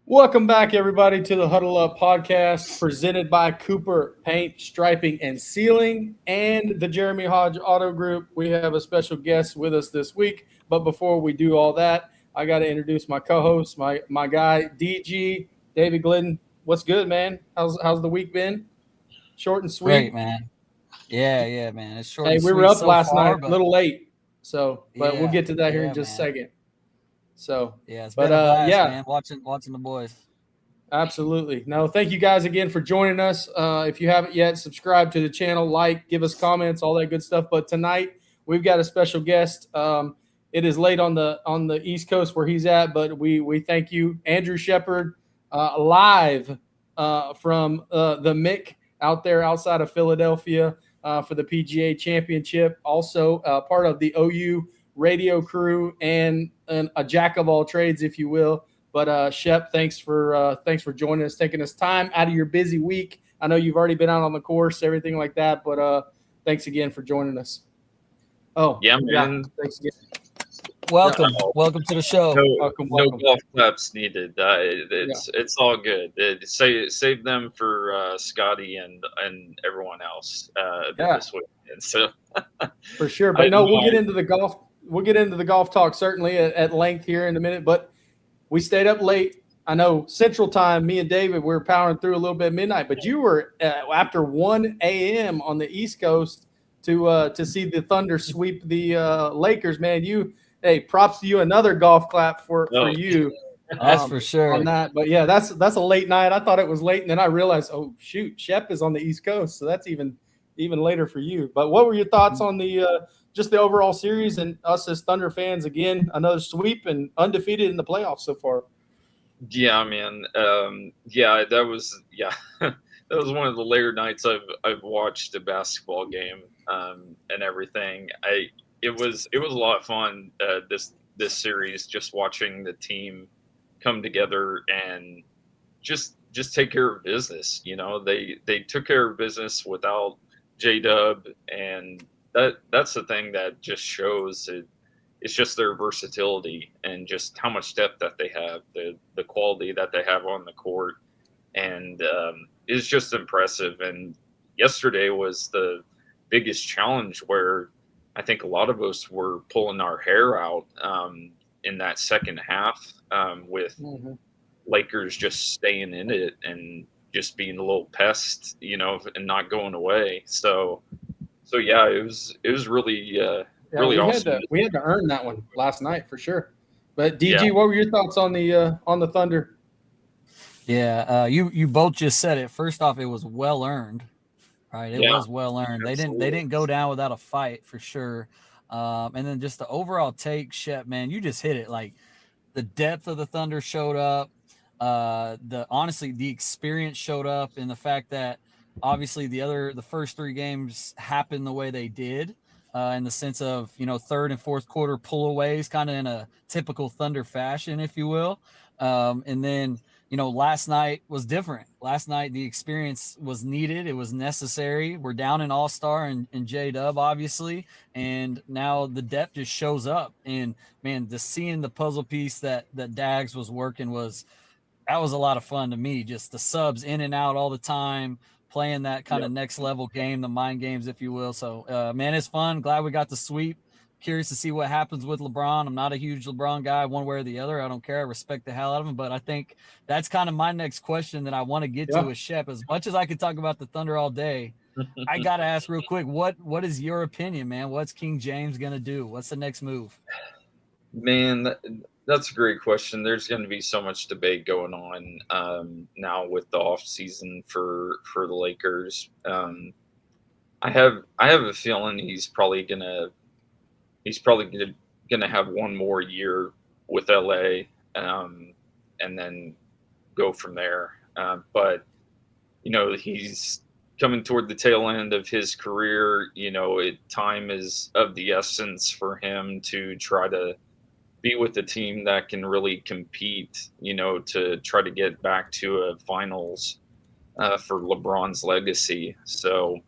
Welcome back, everybody, to the Huddle Up podcast presented by Cooper Paint, Striping, and Sealing and the Jeremy Hodge Auto Group. We have a special guest with us this week. But before we do all that, I got to introduce my co host, my guy, DG, David Glidden. What's good, man? How's the week been? Short and Great, sweet. man. Yeah, man. It's short Hey, and we were sweet up so last night, far, a but little late. But we'll yeah, get to that here in yeah, just a man. second. So, Yeah, it's but been a blast, yeah, man. Watching the boys. absolutely. No, thank you guys again for joining us. If you haven't yet, subscribe to the channel, like, give us comments, all that good stuff. But tonight we've got a special guest. It is late on the East Coast where he's at, but we thank you, Andrew Shepard, live from the Mick out there outside of Philadelphia for the PGA Championship. Also part of the OU radio crew and a jack of all trades, if you will. But Shep, thanks for joining us, taking us time out of your busy week. I know you've already been out on the course, everything like that. But thanks again for joining us. Oh Yeah, yeah, man. thanks again. Welcome to the show. No Welcome. golf claps needed. Yeah, It's all good. Save them for Scotty and everyone else yeah, this weekend. So for sure. I But no, we'll know. get into the golf. We'll get into the golf talk certainly at length here in a minute. But we stayed up late. I know Central Time. Me and David we were powering through a little bit midnight, but you were after 1 a.m. on the East Coast to see the Thunder sweep the Lakers. Man, hey, props to you. Another golf clap for No, you That's for on sure. that. But yeah, that's a late night. I thought it was late, and then I realized, oh shoot, Shep is on the East Coast, so that's even later for you. But what were your thoughts on the just the overall series and us as Thunder fans? Again, another sweep and undefeated in the playoffs so far. yeah, man. Yeah, that was one of the later nights I've watched a basketball game and everything. It was a lot of fun this series, just watching the team come together and just take care of business. They took care of business without J Dub, and that's the thing that just shows it. It's just their versatility and just how much depth that they have, the quality that they have on the court, and it's just impressive. And yesterday was the biggest challenge where I think a lot of us were pulling our hair out in that second half with Mm-hmm. Lakers just staying in it and just being a little pest, and not going away. So yeah, it was really Yeah, really we had awesome. to we had to earn that one last night for sure. But Yeah, DG, what were your thoughts on the Thunder? Yeah, you both just said it. First off, it was well earned, right? It yeah, was well earned. They absolutely. didn't go down without a fight for sure. And then just the overall take, Shep, man, you just hit it. Like the depth of the Thunder showed up. The honestly, the experience showed up in the fact that obviously the first three games happened the way they did, in the sense of third and fourth quarter pullaways, kind of in a typical Thunder fashion, if you will. And then last night was different. Last night the experience was needed. It was necessary. We're down in All Star and J Dub obviously, and now the depth just shows up. And man, the seeing the puzzle piece that Dags was working that was a lot of fun to me. Just the subs in and out all the time, playing that kind Yeah. of next level game, the mind games, if you will. So, man, it's fun. Glad we got the sweep. Curious to see what happens with LeBron. I'm not a huge LeBron guy, one way or the other. I don't care. I respect the hell out of him, but I think that's kind of my next question that I want to get to Yeah. with Shep. As much as I could talk about the Thunder all day, I gotta ask real quick, what is your opinion, man? What's King James gonna do? What's the next move? Man, that's a great question. There's going to be so much debate going on now with the off season for the Lakers. I have a feeling he's probably gonna have one more year with LA, and then go from there. But he's coming toward the tail end of his career. Time is of the essence for him to try to be with a team that can really compete, to try to get back to a finals for LeBron's legacy. So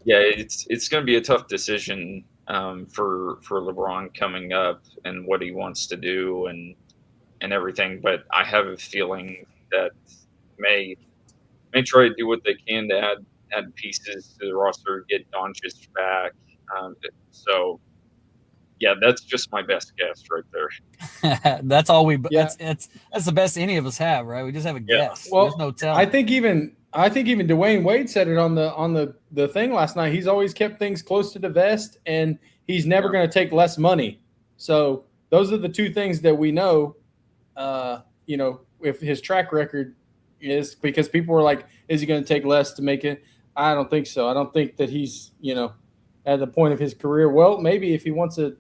yeah, it's going to be a tough decision for LeBron coming up and what he wants to do. And and everything, but I have a feeling that may try to do what they can to add pieces to the roster, get Doncic back. So yeah, that's just my best guess right there. That's all we. Yeah. That's the best any of us have, right? We just have a Yeah. guess. Well, There's no telling. I think even Dwayne Wade said it on the thing last night. He's always kept things close to the vest, and he's never going to take less money. So those are the two things that we know. If his track record is, because people were like, is he going to take less to make it? I don't think so. I don't think that he's, at the point of his career. Well, maybe if he wants to,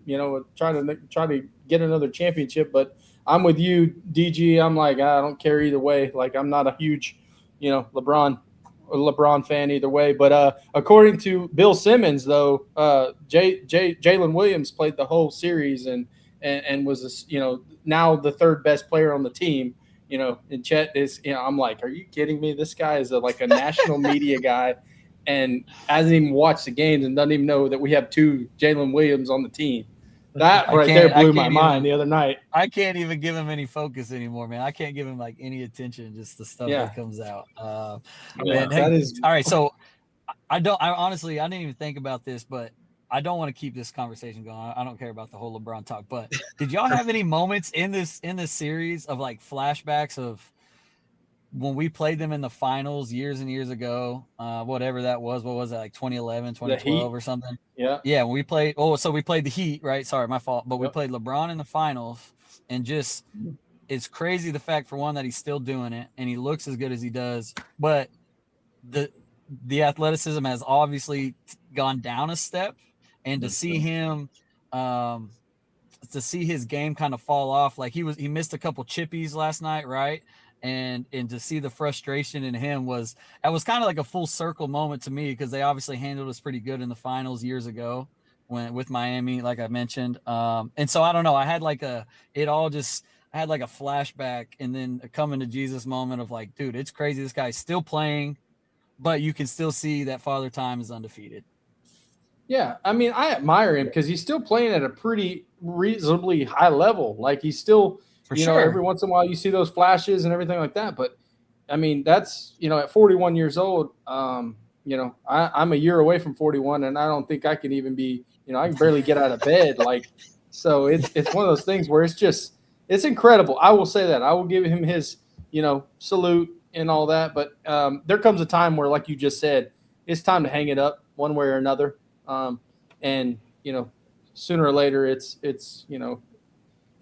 try to get another championship, but I'm with you, DG. I'm like, I don't care either way. Like, I'm not a huge, LeBron fan either way. But according to Bill Simmons, though, Jalen Williams played the whole series and was, now the third best player on the team. And Chet is, I'm like, are you kidding me? This guy is like a national media guy and hasn't even watched the games and doesn't even know that we have two Jalen Williams on the team. That right there blew my mind the other night. I can't even give him any focus anymore, man. I can't give him like any attention, just the stuff that comes out. Man, that is all right. So I honestly, I didn't even think about this, but I don't want to keep this conversation going. I don't care about the whole LeBron talk, but did y'all have any moments in this series of like flashbacks of when we played them in the finals years and years ago, whatever that was? What was that, like 2011, 2012 or something? Yeah. Yeah, when we played, so we played the Heat, right? Sorry, my fault. But we played LeBron in the finals, and just it's crazy the fact, for one, that he's still doing it and he looks as good as he does, but the athleticism has obviously gone down a step, and to see him to see his game kind of fall off, like he missed a couple chippies last night, right? And to see the frustration in him was kind of like a full circle moment to me, because they obviously handled us pretty good in the finals years ago with Miami, like I mentioned. And so I don't know, I had like a flashback and then a coming to Jesus moment of like, dude, it's crazy. This guy's still playing, but you can still see that Father Time is undefeated. Yeah, I mean, I admire him because he's still playing at a pretty reasonably high level. Like, he's still, every once in a while you see those flashes and everything like that. But, I mean, that's, at 41 years old, I'm a year away from 41, and I don't think I can even be, I can barely get out of bed. Like, so it's one of those things where it's incredible. I will say that. I will give him his, salute and all that. But there comes a time where, like you just said, it's time to hang it up one way or another. And sooner or later it's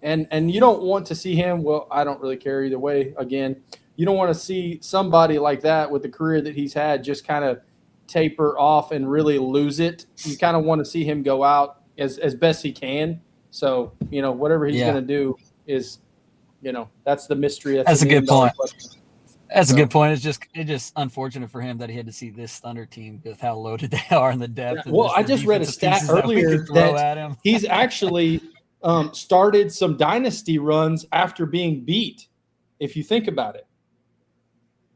and you don't want to see him. Well, I don't really care either way. Again, you don't want to see somebody like that with the career that he's had just kind of taper off and really lose it. You kind of want to see him go out as best he can. So, whatever he's going to do is, that's the mystery. That's a good point. That's a good point. It's just unfortunate for him that he had to see this Thunder team with how loaded they are in the depth. Yeah. Well, I just read a stat earlier that he's actually started some dynasty runs after being beat. If you think about it,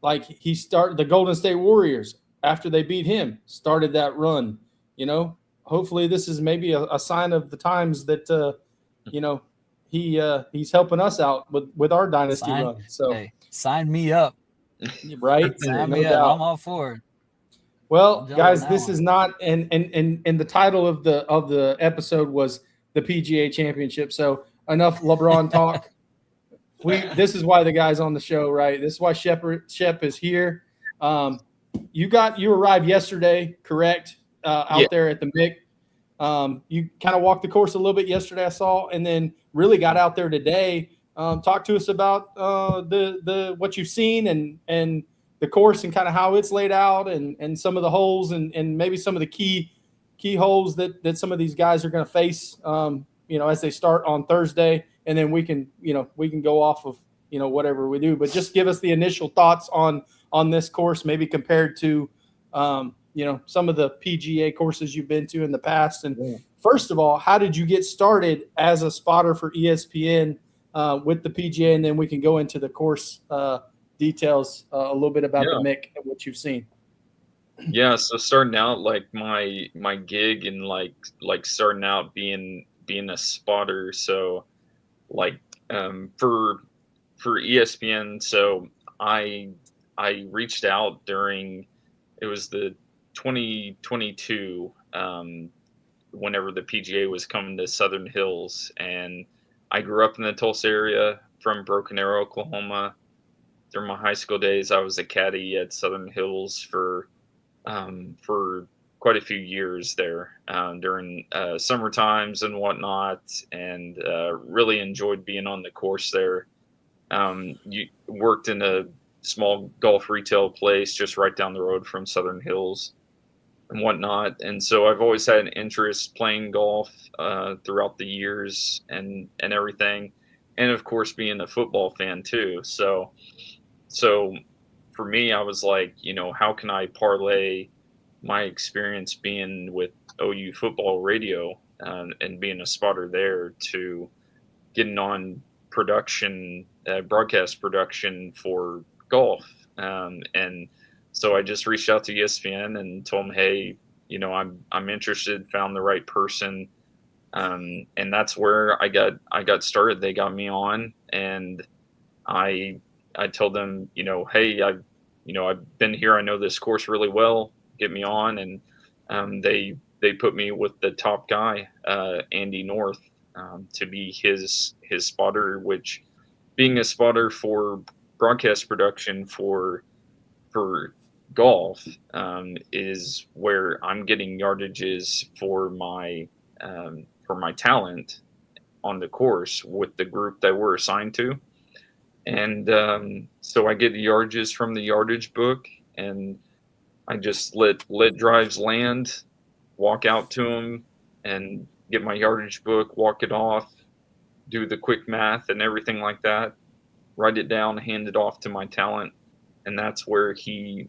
like he started the Golden State Warriors after they beat him, started that run. Hopefully this is maybe a sign of the times that he's helping us out with our dynasty run. So hey, sign me up. Right? Sign me up. I'm all for it. Well, guys, this is not and the title of the episode was the PGA Championship. So enough LeBron talk. This is why the guy's on the show, right? This is why Shep is here. You arrived yesterday, correct? Out there at the Mick. You kind of walked the course a little bit yesterday, I saw, and then really got out there today. Talk to us about the what you've seen and the course and kind of how it's laid out and some of the holes and maybe some of the key holes that some of these guys are going to face as they start on Thursday, and then we can go off of whatever we do. But just give us the initial thoughts on this course, maybe compared to some of the PGA courses you've been to in the past. And first of all, how did you get started as a spotter for ESPN with the PGA, and then we can go into the course details a little bit about the Mick and what you've seen. Yeah, so starting out, like my gig and like starting out being a spotter. So like for for ESPN. So I reached out during, it was the 2022, whenever the PGA was coming to Southern Hills, and I grew up in the Tulsa area from Broken Arrow, Oklahoma. During my high school days, I was a caddy at Southern Hills for quite a few years there, during summer times and whatnot, and really enjoyed being on the course there. You worked in a small golf retail place just right down the road from Southern Hills and whatnot, and so I've always had an interest playing golf throughout the years and everything, and of course being a football fan too. So for me, I was like, how can I parlay my experience being with OU football radio, and being a spotter there to getting on production, broadcast production for golf. And so I just reached out to ESPN and told them, hey, I'm interested, found the right person. And that's where I got started. They got me on, and I told them, hey, I've been here. I know this course really well. Get me on. And they put me with the top guy, Andy North, to be his spotter, which, being a spotter for broadcast production for golf, is where I'm getting yardages for my talent on the course with the group that we're assigned to. And so I get the yardages from the yardage book, and I just let drives land, walk out to them, and get my yardage book, walk it off, do the quick math and everything like that, write it down, hand it off to my talent, and that's where he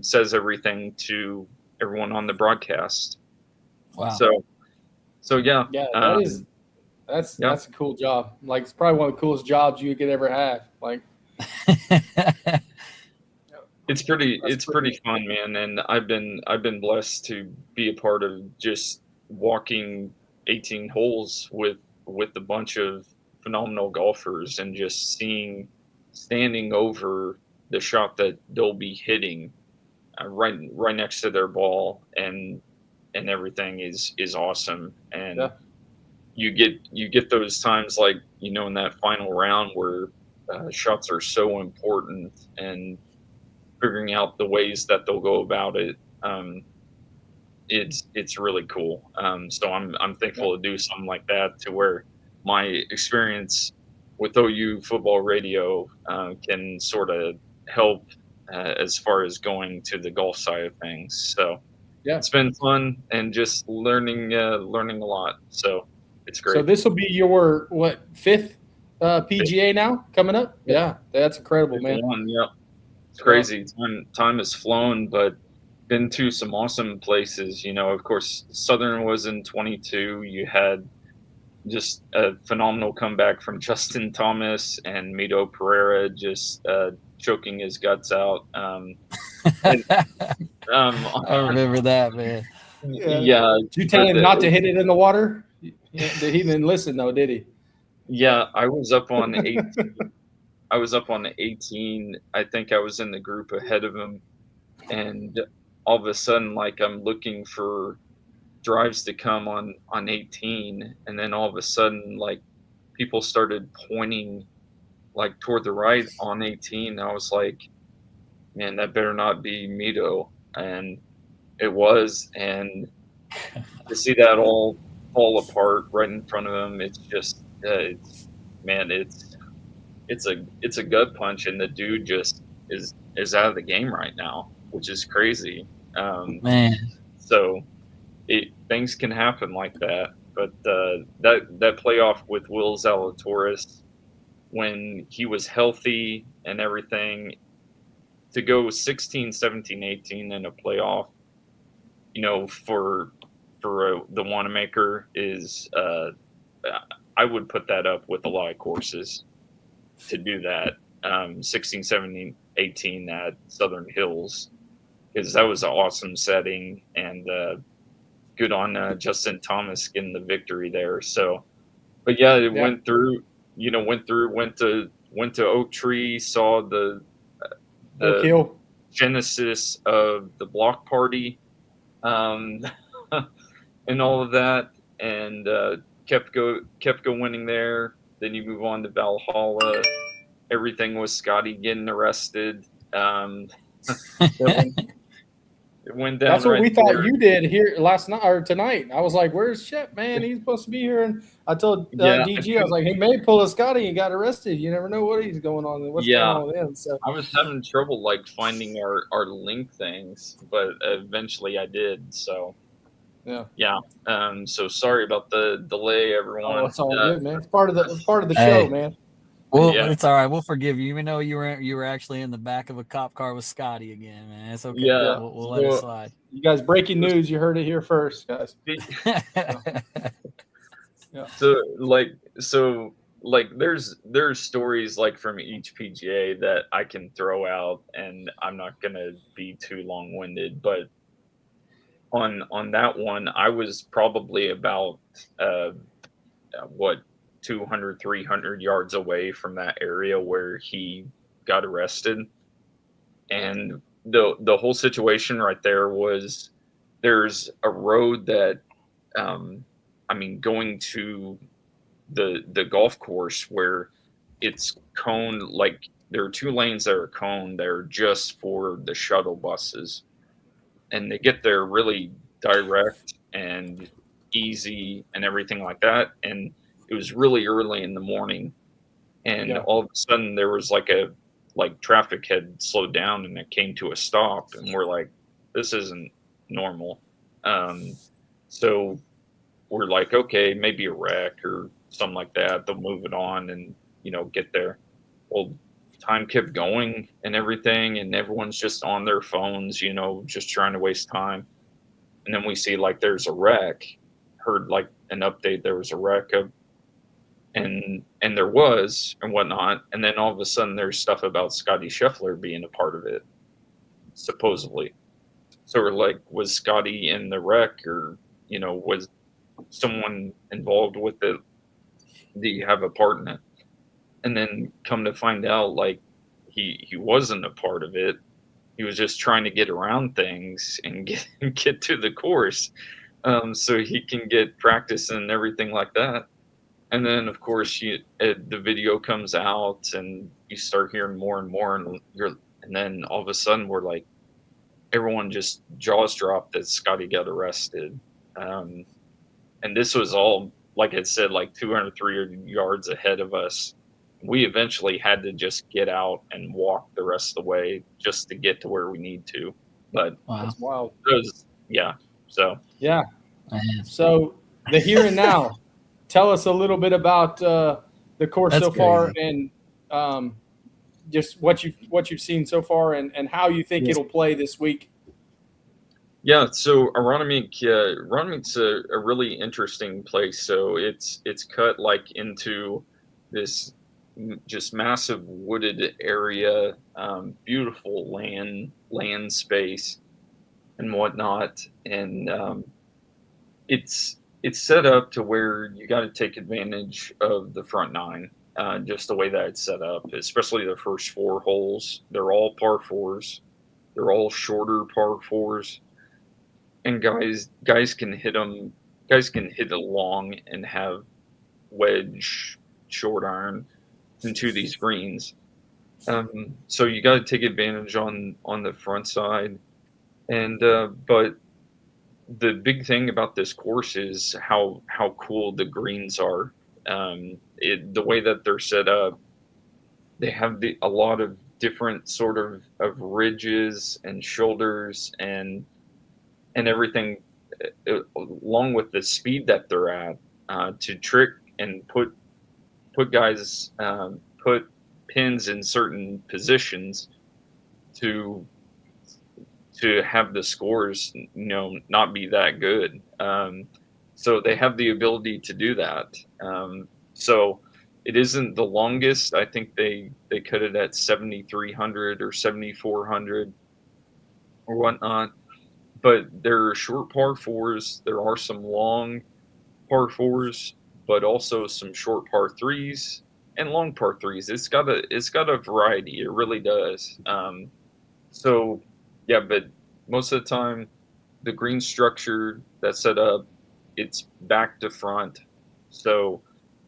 says everything to everyone on the broadcast. Wow. So yeah. Yeah, that's yeah. a cool job. Like, it's probably one of the coolest jobs you could ever have. Like, it's pretty fun, man. And I've been blessed to be a part of just walking 18 holes with a bunch of phenomenal golfers, and just standing over the shot that they'll be hitting, right next to their ball, and everything is awesome. And yeah. you get those times, like, in that final round where shots are so important, and figuring out the ways that they'll go about it. It's really cool. So I'm thankful to do something like that, to where my experience with OU football radio can sort of help as far as going to the golf side of things. So Yeah. it's been fun, and just learning a lot. So it's great. So this will be your fifth PGA now coming up? Yeah, that's incredible, man. Yep. It's crazy. Time has flown, but been to some awesome places. Of course, Southern was in 22. You had just a phenomenal comeback from Justin Thomas, and Mito Pereira just choking his guts out. I remember that, man. Yeah. Did you tell him not to hit it in the water? He didn't listen, though, did he? Yeah, I was up on 18. I was up on 18. I think I was in the group ahead of him, and all of a sudden, like, I'm looking for drives to come on 18, and then all of a sudden, like, people started pointing, like, toward the right on 18. I was like, man, that better not be Mito. And it was. And to see that all fall apart right in front of him, it's just it's a gut punch, and the dude just is out of the game right now, which is crazy. Man. So things can happen like that. But that playoff with Will Zalatoris, when he was healthy and everything, to go 16, 17, 18 in a playoff, for the Wanamaker is, I would put that up with a lot of courses to do that. 16, 17, 18 at Southern Hills, because that was an awesome setting, and good on Justin Thomas getting the victory there. So, but yeah, it went to went to Oak Tree, saw the Oak Hill. genesis of the block party, and all of that, and kept go winning there. Then you move on to Valhalla. Everything was Scotty getting arrested. It went down. That's what right we thought there. you did here last night or tonight. I was like, "Where's Shep, man? He's supposed to be here." And I told Yeah, DG, I was like, "He may pull a Scotty and got arrested. You never know what he's going on and what's going yeah. on with him." So I was having trouble like finding our link things, but eventually I did. So yeah. So sorry about the delay, everyone. Oh, it's all good, man. It's part of the Hey. show, man. Well, Yeah. it's all right. We'll forgive you, even though you were actually in the back of a cop car with Scotty again, man. It's okay. Yeah. We'll let it slide. You guys, breaking news. You heard it here first, guys. Yeah. So there's stories like from each PGA that I can throw out, and I'm not gonna be too long-winded, but on that one, I was probably about what 200 300 yards away from that area where he got arrested, and the whole situation right there was there's a road that going to the golf course where it's coned, like there are 2 lanes that are coned that are just for the shuttle buses, and they get there really direct and easy and everything like that. And it was really early in the morning, and all of a sudden there was like traffic had slowed down and it came to a stop, and we're like, this isn't normal. So we're like, okay, maybe a wreck or something like that. They'll move it on and get there. Well, time kept going and everything, and everyone's just on their phones, just trying to waste time. And then we see like there's a wreck. Heard like an update, there was a wreck of, and there was and whatnot. And then all of a sudden there's stuff about Scotty Scheffler being a part of it, supposedly. So we're like, was Scotty in the wreck, or was someone involved with it? Do you have a part in it? And then come to find out, like he wasn't a part of it. He was just trying to get around things and get to the course, so he can get practice and everything like that. And then of course the video comes out and you start hearing more and more, and then all of a sudden we're like, everyone just jaws dropped that Scotty got arrested. And this was all, like I said, like 200, 300 yards ahead of us. We eventually had to just get out and walk the rest of the way just to get to where we need to. But That's wild. So the here and now. Tell us a little bit about the course That's so far, crazy. and just what you've seen so far, and how you think it'll play this week. Yeah, so Aronimink's a really interesting place. So it's cut like into this just massive wooded area, beautiful land space and whatnot, and it's set up to where you got to take advantage of the front 9, just the way that it's set up, especially the first 4 holes. They're all par 4s. They're all shorter par 4s. And guys can hit them. Guys can hit it long and have wedge, short iron into these greens. So you got to take advantage on the front side, and but the big thing about this course is how cool the greens are. The way that they're set up, they have a lot of different sort of ridges and shoulders and everything, along with the speed that they're at, to trick and put guys, put pins in certain positions to have the scores not be that good. So they have the ability to do that. So it isn't the longest. I think they cut it at 7,300 or 7,400 or whatnot. But there are short par 4s. There are some long par 4s, but also some short par 3s. and long par threes. It's got a variety. It really does. So yeah, but most of the time, the green structure that's set up, it's back to front. So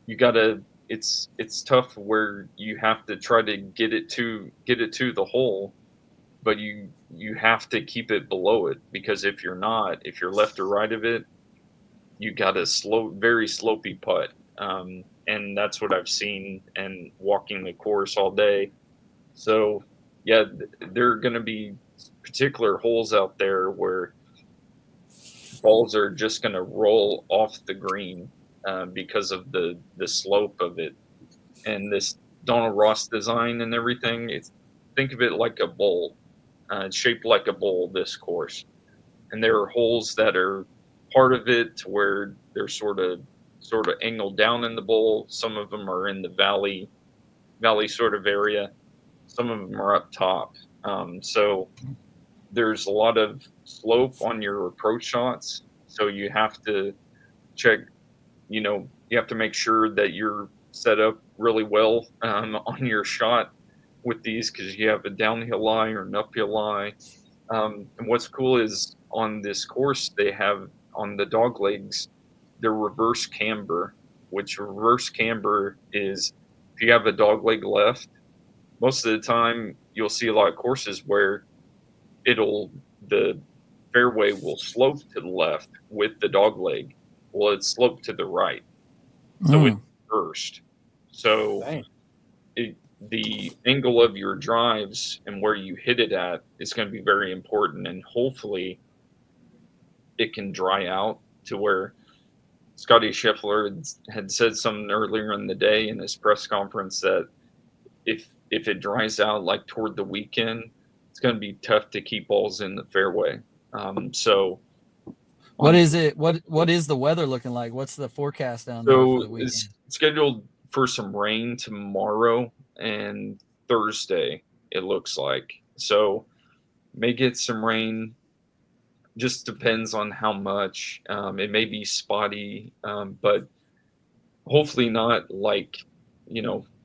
you gotta. It's tough where you have to try to get it to the hole, but you have to keep it below it, because if you're not, if you're left or right of it, you got a very slopey putt. And that's what I've seen and walking the course all day. So yeah, there are going to be particular holes out there where balls are just going to roll off the green because of the slope of it, and this Donald Ross design and everything. Think of it like a bowl. It's shaped like a bowl, this course, and there are holes that are part of it where they're sort of angled down in the bowl. Some of them are in the valley sort of area. Some of them are up top. So there's a lot of slope on your approach shots. So you have to check, you have to make sure that you're set up really well on your shot with these, because you have a downhill lie or an uphill lie. And what's cool is on this course, they have on the dog legs, they're reverse camber, which reverse camber is if you have a dog leg left, most of the time you'll see a lot of courses where the fairway will slope to the left with the dog leg. Well, it's sloped to the right. So it's reversed. So the angle of your drives and where you hit it at is going to be very important, and hopefully it can dry out to where Scotty Scheffler had said something earlier in the day in his press conference that if it dries out like toward the weekend, it's going to be tough to keep balls in the fairway. So what is it? What is the weather looking like? What's the forecast down there for the weekend? It's scheduled for some rain tomorrow and Thursday, it looks like. So may get some rain. Just depends on how much. It may be spotty, but hopefully not like,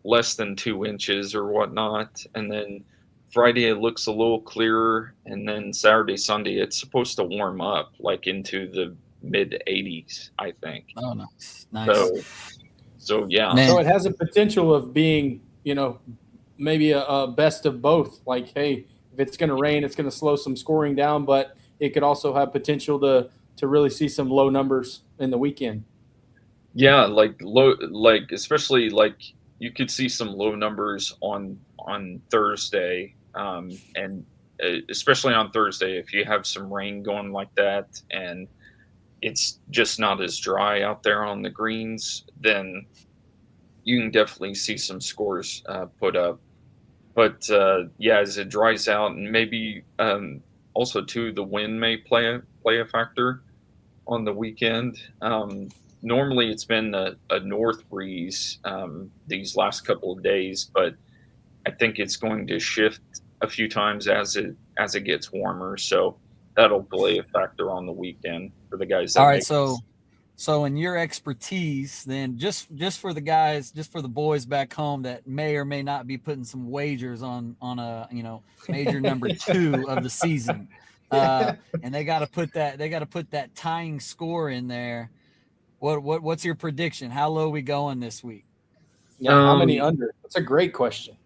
less than 2 inches or whatnot. And then Friday it looks a little clearer, and then Saturday, Sunday it's supposed to warm up like into the mid 80s, I think. Oh, nice. So yeah. Man. So it has a potential of being, maybe a best of both. Like, hey, if it's going to rain, it's going to slow some scoring down, but it could also have potential to really see some low numbers in the weekend. Yeah, especially like you could see some low numbers on Thursday, and especially on Thursday if you have some rain going like that and it's just not as dry out there on the greens, then you can definitely see some scores put up. But yeah, as it dries out, and maybe also too, the wind may play a factor on the weekend. Normally it's been a north breeze these last couple of days, but I think it's going to shift a few times as it gets warmer. So that'll play a factor on the weekend for the guys. All right, so in your expertise, then just for the guys, just for the boys back home that may or may not be putting some wagers on a major number 2 of the season, and they got to put that tying score in there. What's your prediction? How low we going this week? Yeah, how many under? That's a great question.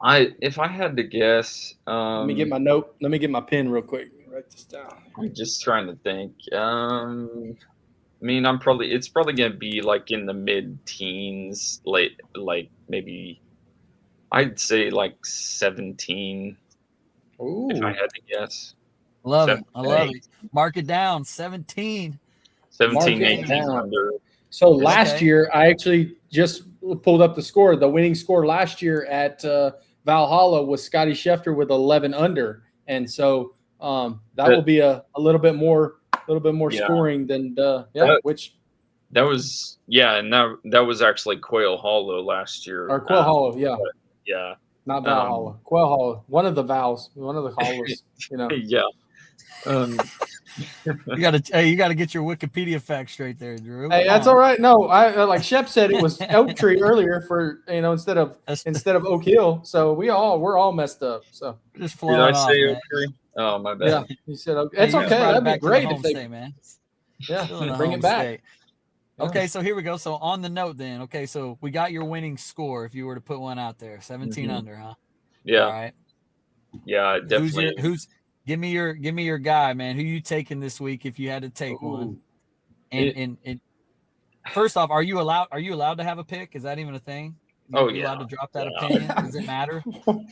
If I had to guess, let me get my note. Let me get my pen real quick. Write this down. I'm just trying to think. I mean, it's probably gonna be like in the mid-teens, like maybe I'd say like 17. Ooh. If I had to guess. I love it. Mark it down. 17. 18 under. So last year, I actually just pulled up the score. The winning score last year at Valhalla was Scotty Scheffler with 11 under, and so that will be a little bit more scoring than which that was and that was actually Quail Hollow last year. Or Quail Hollow, yeah, not Valhalla. Quail Hollow, one of the Vals, one of the hollows. Yeah, Um, You gotta get your Wikipedia facts straight there, Drew. Hey, Come that's on. all right. No, I like Shep said it was Oak Tree earlier for instead of Oak Hill. So we're all messed up. So Just did I flowing off, say man. Oak Tree? Oh, my bad. yeah, he said okay. Hey, It's you okay. just brought it That'd be back to the great home if they state, man. Still in the bring home it back. state. Yeah. Okay, so here we go. So on the note then, okay, so we got your winning score if you were to put one out there. 17 under, huh? Yeah. All right. Yeah, definitely. Give me your guy, man. Who you taking this week if you had to take one? And first off, are you allowed to have a pick? Is that even a thing? Oh, You yeah. allowed to drop that opinion? Does it matter? No,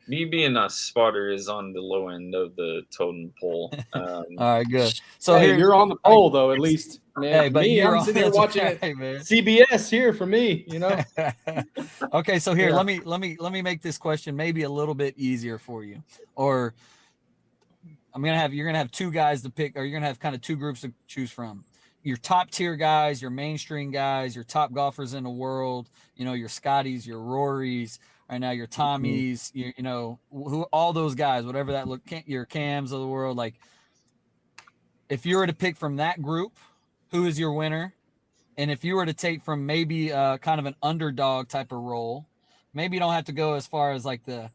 me being a spotter is on the low end of the totem pole. All right, good. So hey, here you're on the pole though, at least. Man, hey, for but me, you're I'm sitting here that's watching right, it. man. CBS here for me, Okay, so here, Yeah. let me make this question maybe a little bit easier for you. Or you're gonna have two guys to pick, or you're gonna have kind of two groups to choose from. Your top tier guys, your mainstream guys, your top golfers in the world, your Scotties, your Rorys, right now your Tommies, who all those guys, whatever that look, your Cams of the world. Like, if you were to pick from that group, who is your winner? And if you were to take from maybe kind of an underdog type of role, maybe you don't have to go as far as like the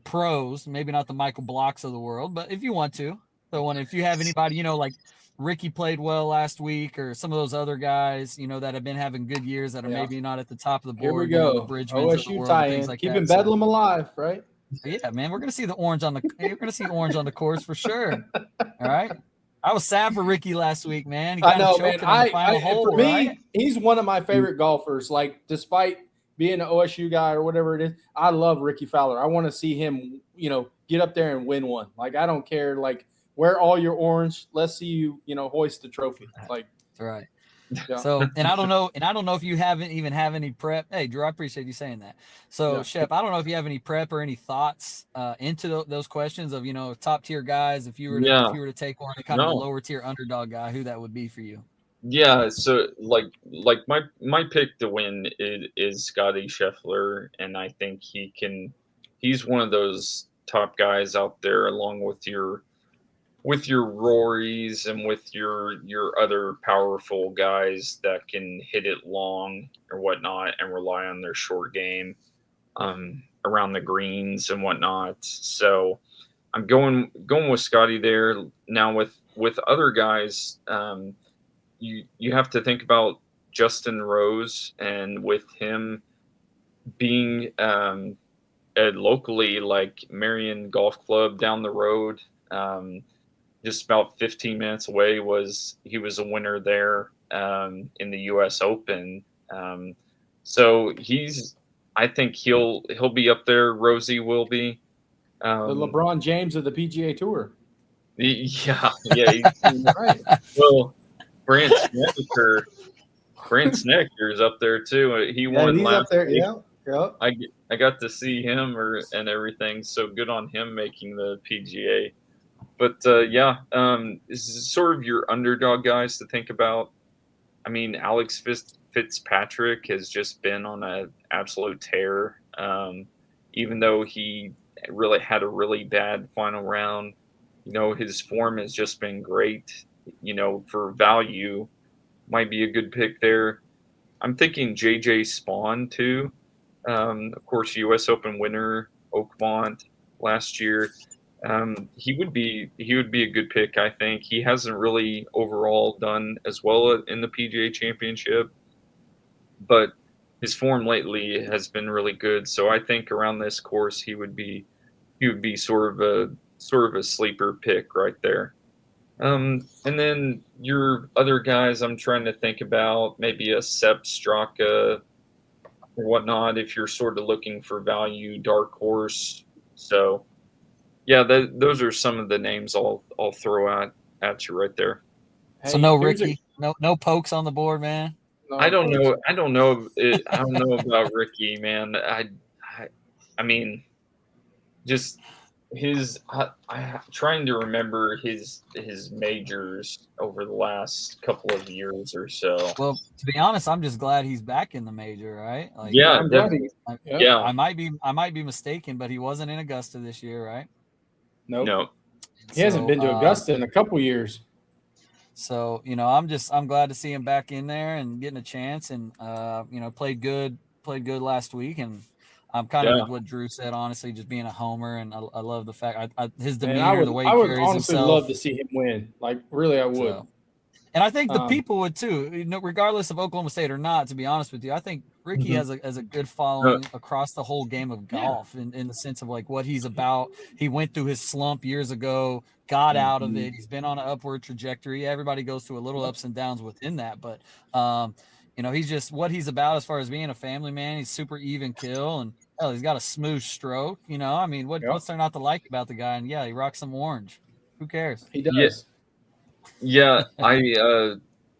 pros, maybe not the Michael Blocks of the world, but if you want to, if you have anybody, like Ricky played well last week, or some of those other guys, that have been having good years that are maybe not at the top of the Here board, we go. the Bridgmans of the OSU world, and things tie-in, like keeping that. So, Bedlam alive, right? yeah, man, we're gonna see orange on the course for sure. All right. I was sad for Ricky last week, man. He I kind of know, choked man. on the final hole, For me, right? he's one of my favorite golfers. Like, despite being an OSU guy or whatever it is, I love Ricky Fowler. I want to see him, get up there and win one. Like, I don't care. Like, wear all your orange. Let's see you, hoist the trophy. Like, that's right. Yeah. So, and I don't know if you have any prep. Hey, Drew, I appreciate you saying that. So, Shep, I don't know if you have any prep or any thoughts into those questions of top tier guys. If you were to take one kind of a lower tier underdog guy, who that would be for you? Yeah, so like my pick to win is Scotty Scheffler, and I think he's one of those top guys out there, along with your Rorys and with your other powerful guys that can hit it long or whatnot and rely on their short game around the greens and whatnot. So I'm going with Scotty there. Now with other guys, you have to think about Justin Rose, and with him being locally, like Marion Golf Club down the road, just about 15 minutes away, he was a winner there in the U.S. Open. So I think he'll be up there. Rosie will be. the LeBron James of the PGA Tour. Yeah. Right. Well, Brant Snecker's up there too. He won last up there. week. Yeah. I got to see him and everything. So good on him making the PGA. But this is sort of your underdog guys to think about. I mean, Alex Fitzpatrick has just been on an absolute tear. Even though he really had a really bad final round, his form has just been great. For value, might be a good pick there. I'm thinking JJ Spawn too. Of course, U.S. Open winner, Oakmont last year. He would be a good pick, I think. He hasn't really overall done as well in the PGA Championship, but his form lately has been really good. So I think around this course he would be sort of a sleeper pick right there. And then your other guys, I'm trying to think about maybe a Sepp Straka or whatnot if you're sort of looking for value, dark horse. So yeah, those are some of the names I'll throw at you right there. Hey, so no Ricky, no pokes on the board, man. No, I don't know. I don't know about Ricky, man. I mean, just I'm trying to remember his majors over the last couple of years or so. Well, to be honest, I'm just glad he's back in the major, right? Like, Yeah, I'm glad he. I, Yeah. yeah, I might be mistaken, but he wasn't in Augusta this year, right? Nope. no, He hasn't So, been to Augusta in a couple years. so I'm glad to see him back in there and getting a chance, and played good last week, and I'm kind of yeah, with what Drew said, honestly, just being a homer, and I love the fact his Man, I demeanor, would the way I he would carries honestly himself. love to see him win. Like really, I would. So, and I think the Um, people would too, regardless of Oklahoma State or not. To be honest with you, I think Ricky mhm. has a good Uh, following across the whole game of yeah. golf, in the sense of like what he's about. He went through his slump years ago, got out of mhm. it. He's been on an upward trajectory. Everybody goes through a little Yep. ups and downs within that, but he's just what he's about as far as being a family man. He's super even kill, and hell, he's got a smooth stroke. I mean, Yep. what's there not to like about the guy? And yeah, he rocks some orange. Who cares? He Yeah, does. yeah.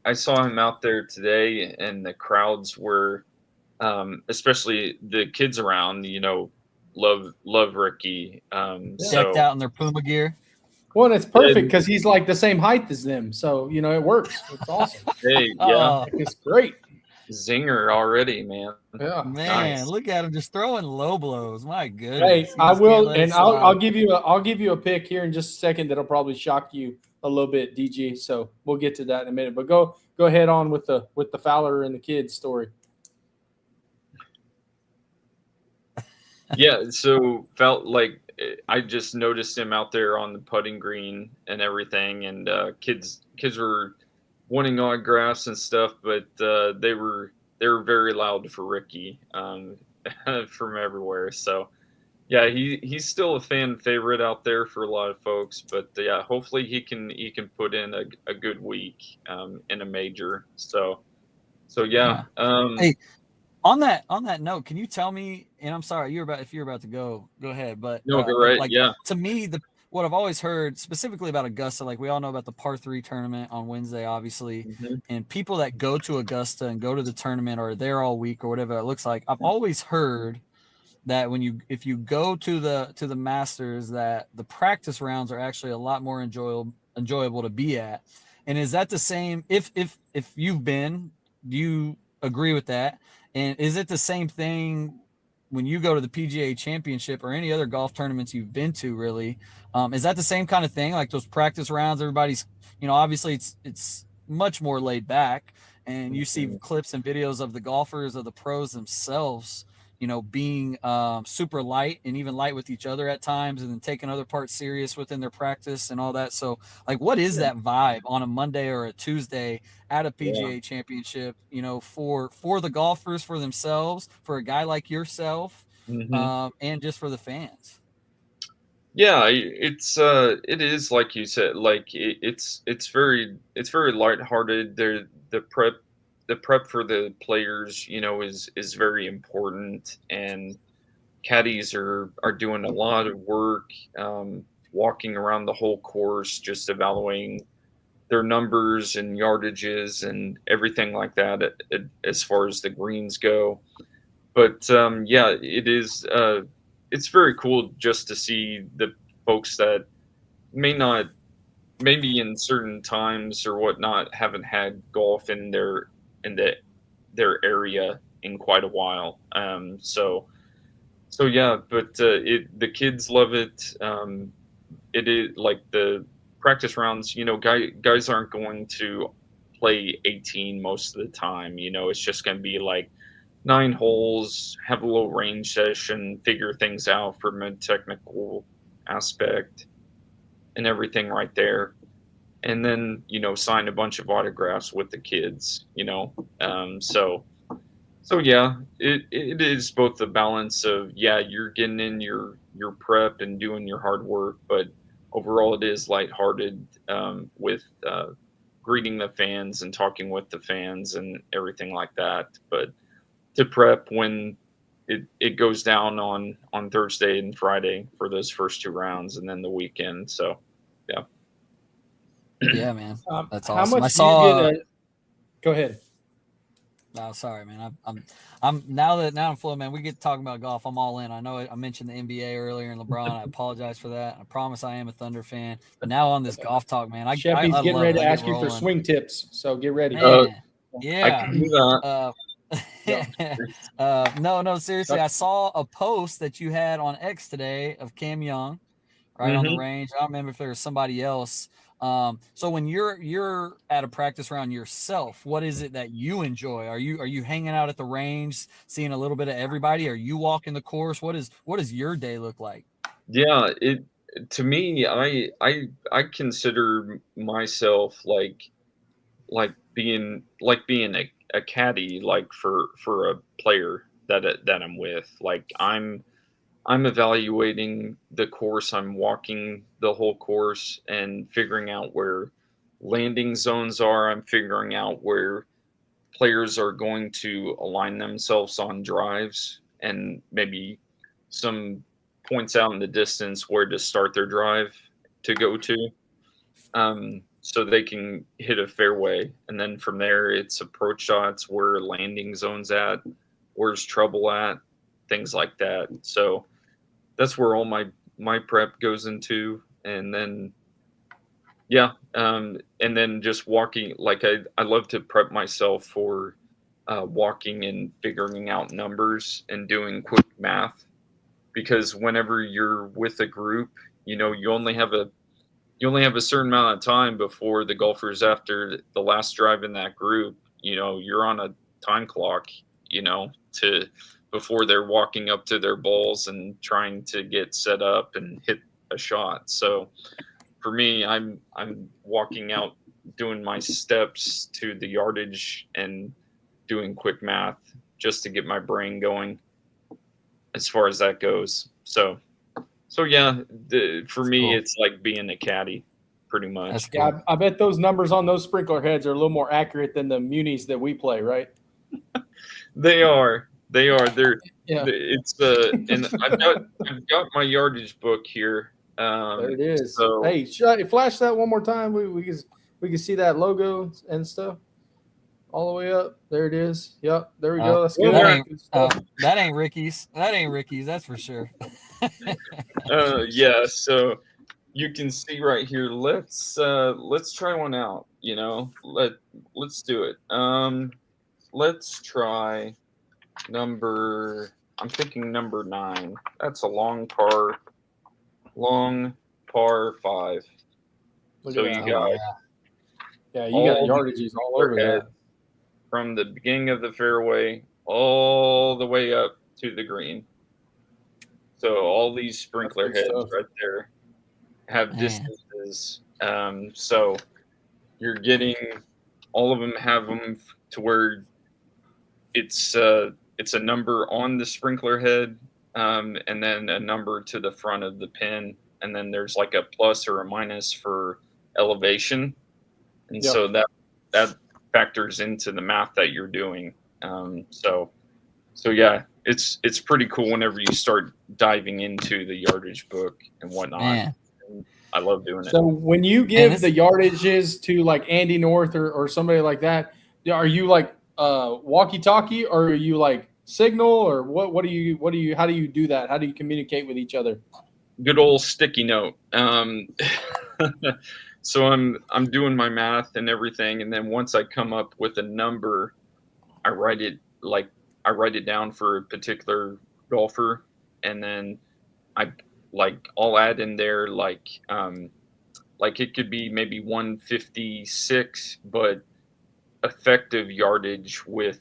I saw him out there today, and the crowds were, especially the kids around. Love Ricky. Yeah. Decked So out in their Puma gear. Well, and it's perfect and, because he's like the same height as them, so it works. It's awesome. hey, yeah, Oh, Like, it's great. zinger already, man. Yeah. man, Nice. look at him just throwing low blows. My Hey, goodness. He I just can't will, let it and I'll slide. give you a pick here in just a second that'll probably shock you a little bit, DG. So we'll get to that in a minute. But go ahead on with the Fowler and the kids story. Yeah, so felt like I just noticed him out there on the putting green and everything, and kids were wanting autographs and stuff, but they were very loud for Ricky, from everywhere. So yeah, he's still a fan favorite out there for a lot of folks, but yeah, hopefully he can put in a good week, in a major. So yeah, Yeah. Hey, on that note, can you tell me, and I'm sorry, if you're about to go ahead, but no, go right, like, yeah. to me, what I've always heard specifically about Augusta, like we all know about the par 3 tournament on Wednesday, obviously, Hmm. and people that go to Augusta and go to the tournament or are there all week or whatever it looks like, I've always heard that if you go to the Masters, that the practice rounds are actually a lot more enjoyable to be at. And is that the same? If you've been, do you agree with that? And is it the same thing when you go to the PGA Championship or any other golf tournaments you've been to? Really, is that the same kind of thing? Like those practice rounds, everybody's, obviously it's much more laid back, and you see Hmm. clips and videos of the golfers, of the pros themselves, being super light and even light with each other at times, and then taking other parts serious within their practice and all that. So, like, what is Yeah, that vibe on a Monday or a Tuesday at a yeah. PGA Championship? For the golfers, for themselves, for a guy like yourself, Hmm. and just for the fans. Yeah, it is like you said, like it's very lighthearted. The prep for the players, is very important, and caddies are doing a lot of work, walking around the whole course, just evaluating their numbers and yardages and everything like that, as far as the greens go. But yeah, it's very cool just to see the folks that may not, maybe in certain times or whatnot, haven't had golf in their area in quite a while. So yeah, but the kids love it. It is like the practice rounds. Guys aren't going to play 18 most of the time. It's just going to be like 9 holes, have a little range session, figure things out from a technical aspect and everything right there. And then, sign a bunch of autographs with the kids. So yeah, it is both the balance of, yeah, you're getting in your prep and doing your hard work, but overall it is lighthearted, with greeting the fans and talking with the fans and everything like that. But to prep when it goes down on Thursday and Friday for those first 2 rounds, and then the weekend. So yeah. Yeah, man, that's How awesome. I much do you get? saw. Go ahead. Oh, sorry, man. I'm now I'm flowing, man. We get talking about golf. I'm all in. I know I mentioned the NBA earlier and LeBron. I apologize for that. I promise I am a Thunder fan. But now on this golf talk, man, I Sheffy's getting love ready it. to I get ask you for rolling. swing tips, so get ready. Man, I yeah. can do that. No, seriously. I saw a post that you had on X today of Cam Young, right on the range. I don't remember if there was somebody else. So when you're at a practice round yourself, what is it that you enjoy? Are you hanging out at the range, seeing a little bit of everybody? Are you walking the course? What does your day look like? Yeah, it to me, I consider myself like being a caddy, like for a player that I'm with. Like I'm evaluating the course. I'm walking the whole course and figuring out where landing zones are. I'm figuring out where players are going to align themselves on drives and maybe some points out in the distance where to start their drive to go to, so they can hit a fairway. And then from there, it's approach shots, where landing zones at, where's trouble at, things like that. So that's where all my prep goes into. And then yeah, and then just walking. Like I love to prep myself for walking and figuring out numbers and doing quick math, because whenever you're with a group, you only have a certain amount of time before the golfers, after the last drive in that group, you're on a time clock, to before they're walking up to their balls and trying to get set up and hit a shot. So for me, I'm walking out, doing my steps to the yardage and doing quick math just to get my brain going as far as that goes. So yeah, for That's me, cool. it's like being a caddy, pretty That's much. cool. Yeah, I bet those numbers on those sprinkler heads are a little more accurate than the munis that we play, right? They are. They are. Yeah, It's and I've got my yardage book here. there it is. So Hey, flash that one more time. We can see that logo and stuff all the way up. There it is. Yep, there we go. That's well, good. there, Good stuff. That ain't Ricky's. That ain't Ricky's. That's for sure. yeah. So you can see right here. Let's try one out. Let's do it. Let's try number. I'm thinking number 9. That's a long par 5. Look So at you that. got Yeah, you got all the yardages all over head that. from the beginning of the fairway all the way up to the green. So all these sprinkler That's good heads stuff. right there have Man. distances. So you're getting, all of them have them to where it's a number on the sprinkler head, and then a number to the front of the pin, and then there's like a plus or a minus for elevation, and Yep. so that factors into the math that you're doing. So yeah, it's pretty cool whenever you start diving into the yardage book and whatnot. Man. And I love doing it. So when you give the yardages to like Andy North or somebody like that, are you like walkie-talkie, or are you like signal, or what do you how do you do that? How do you communicate with each other? Good old sticky note. So I'm doing my math and everything, and then once I come up with a number, I write it down for a particular golfer, and then I'll add in there like it could be maybe 156, but effective yardage with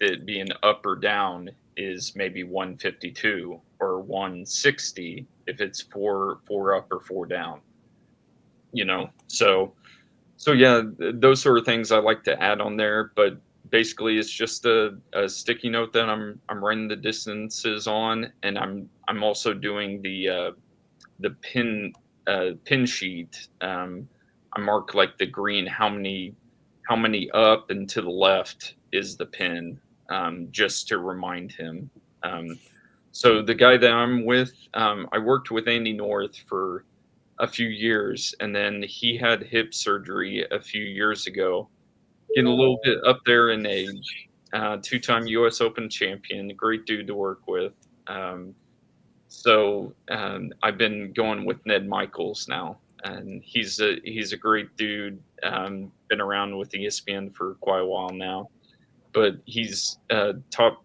it being up or down is maybe 152 or 160 if it's four up or 4 down. So yeah, those sort of things I like to add on there, but basically it's just a sticky note that I'm writing the distances on, and I'm also doing the pin sheet. I mark like the green, how many up and to the left is the pin, just to remind him. So the guy that I'm with, I worked with Andy North for a few years, and then he had hip surgery a few years ago, getting a little bit up there in age. 2-time U.S. Open champion, great dude to work with. So I've been going with Ned Michaels now, and he's a great dude. Been around with ESPN for quite a while now, but he's top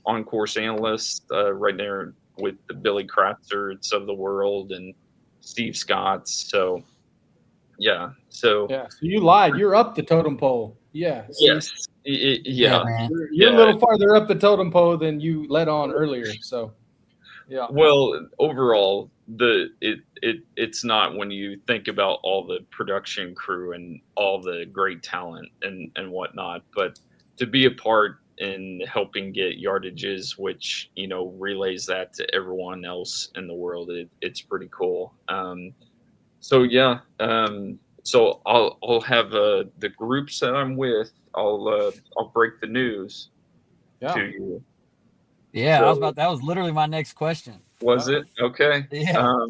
on course analyst right there with the Billy Kratzerts of the world and Steve Scotts. So so Yeah. So you lied. You're up the totem pole. Yeah. See, yes, Yeah, man. you're a little farther up the totem pole than you let on earlier. So, yeah. Well, overall, it's not when you think about all the production crew and all the great talent and whatnot, but to be a part in helping get yardages, which relays that to everyone else in the world, it's pretty cool. So yeah, so I'll have the groups that I'm with. I'll break the news Yeah. to you. Yeah, So that was literally my next question. was it okay? Yeah.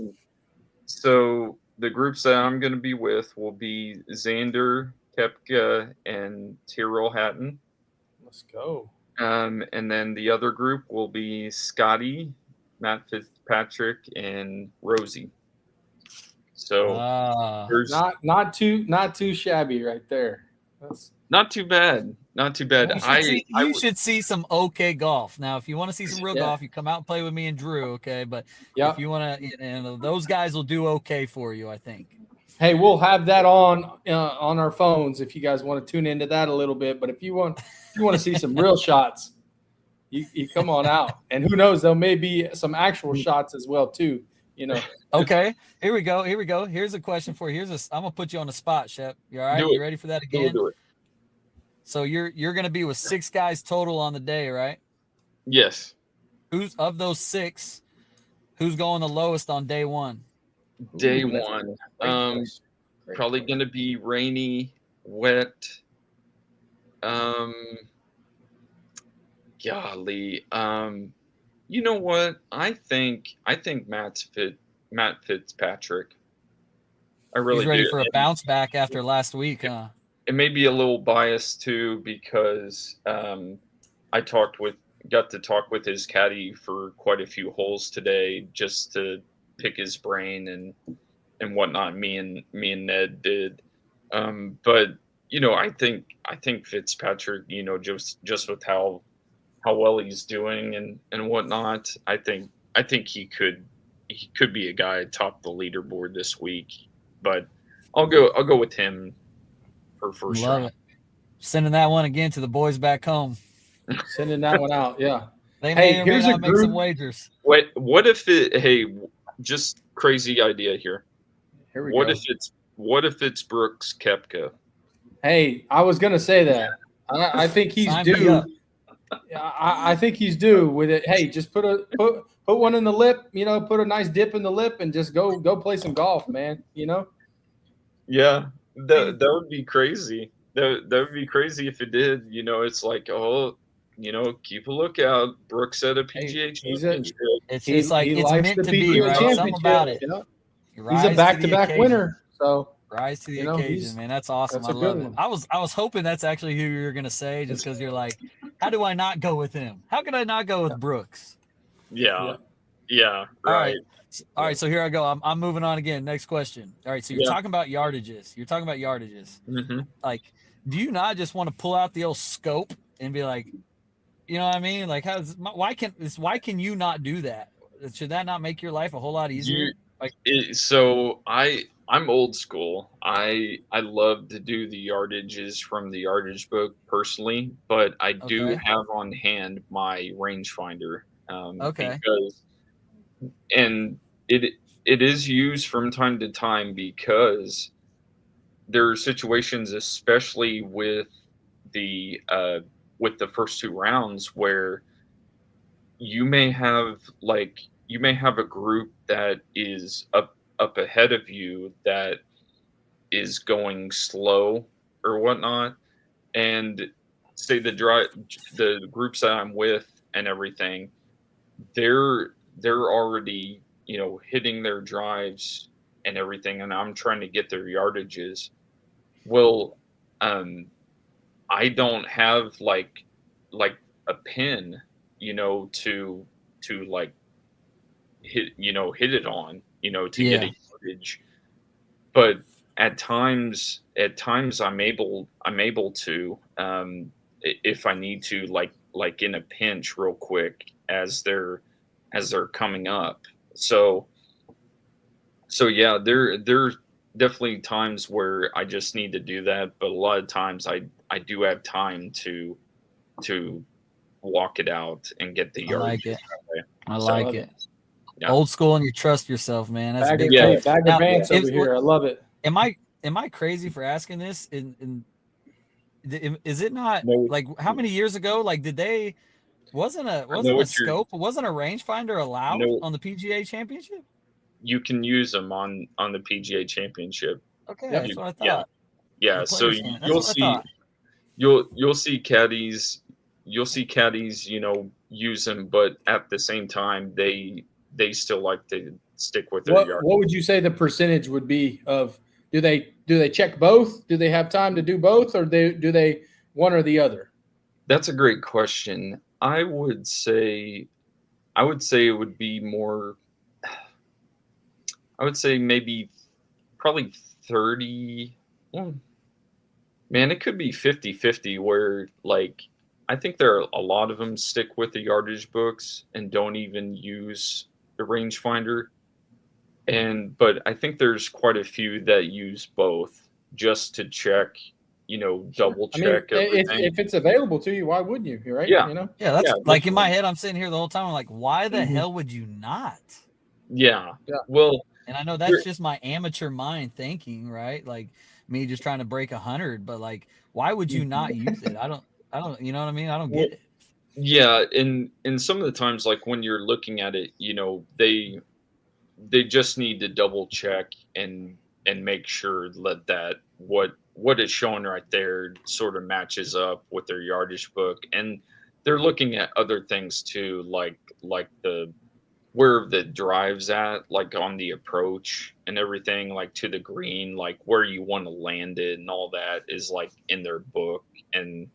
So the groups that I'm going to be with will be Xander, Kepka, and Tyrrell Hatton. Let's go. And then the other group will be Scotty, Matt Fitzpatrick, and Rosie. So there's Not too shabby right there. That's not too bad. Not too bad. You should see some okay golf. Now, if you want to see some real golf, you come out and play with me and Drew, okay? But if you want to, those guys will do okay for you, I think. Hey, we'll have that on our phones if you guys want to tune into that a little bit. But if you want to see some real shots, you come on out. And who knows, there may be some actual shots as well too. Okay, here we go. Here's a question for you. I'm gonna put you on the spot, Shep. You all right? You ready for that again? Do it. So you're gonna be with 6 guys total on the day, right? Yes. Who's of those 6? Who's going the lowest on day 1? Day 1. Probably going to be rainy, wet. Golly. You know what? I think Matt Fitzpatrick. I really He's ready do. for a bounce back after last week, huh? It may be a little biased too because I got to talk with his caddy for quite a few holes today just to pick his brain and whatnot. Me and Ned did, but I think Fitzpatrick, just with how well he's doing and whatnot, I think he could be a guy atop the leaderboard this week. But I'll go with him for first Love round. it. Sending that one again to the boys back home. Sending that one out, yeah. They may or may not make some wagers. Wait, what if just crazy idea here. Here we go. What if it's Brooks Koepka? Hey, I was gonna say that. I think he's due. I think he's due with it. Hey, just put one in the lip, put a nice dip in the lip and just go play some golf, man. Yeah, that would be crazy. That would be crazy if it did. It's like, keep a lookout. Brooks at a PGA championship. It's just like it's meant to be, right? Something about it. He's a back-to-back winner, so rise to the occasion, man. That's awesome. I love it. I was hoping that's actually who you were gonna say, just because you're like, how do I not go with him? How can I not go with Brooks? Yeah, right. All right, so here I go. I'm moving on again. Next question. All right, so you're talking about yardages. Mm-hmm. Like, do you not just want to pull out the old scope and be like, you know what I mean? Like, why can you not do that? Should that not make your life a whole lot easier? I'm old school. I love to do the yardages from the yardage book personally, but I do have on hand my rangefinder. And it is used from time to time because there are situations, especially with the first 2 rounds, where you may have a group that is up ahead of you that is going slow or whatnot, and say the groups that I'm with and everything, they're already hitting their drives and everything, and I'm trying to get their yardages. Well, I don't have like a pin, to like hit it on, to get Yeah. a yardage. But at times I'm able to, if I need to, like in a pinch real quick as they're coming up. So yeah, there's definitely times where I just need to do that, but a lot of times I do have time to walk it out and get the I like yardage it. that way. I So like Love it. it. yeah. Old school and you trust yourself, man. That's Bag of big Yeah. time. hey, bag of Now, pants Yeah. over here. I love it. am I crazy for asking this? Is it not No, like how many years ago? Like, did they wasn't I know a what you're scope, wasn't a rangefinder I allowed know on the PGA Championship? you can use them on the PGA Championship. Okay, Yep. that's what I Yeah. thought. Yeah, The so players can. That's you'll what I see thought. you'll see caddies use them, but at the same time they still like to stick with their yard. What would you say the percentage would be of do they check both? Do they have time to do both, or do they one or the other? That's a great question. I would say it would be more. I would say maybe probably 30. Well, man, it could be 50-50 where like I think there are a lot of them stick with the yardage books and don't even use the rangefinder. But I think there's quite a few that use both just to check, Sure. double I mean, check everything. if it's available to you, why wouldn't you? Right? Yeah. You know. Yeah, that's Yeah, like in my definitely. head. I'm sitting here the whole time. I'm like, why the Mhm. hell would you not? Yeah. Yeah. Well, And I know there that's just my amateur mind thinking, right? Like me just trying to break 100, but like, why would you Mhm. not use it? I don't, you know what I mean? I don't well, get it. yeah, and some of the times like when you're looking at it, they just need to double check and make sure that what is showing right there sort of matches up with their yardage book, and they're looking at other things too, like the where the drive's at, like on the approach and everything, like to the green, like where you want to land it and all that is like in their book, and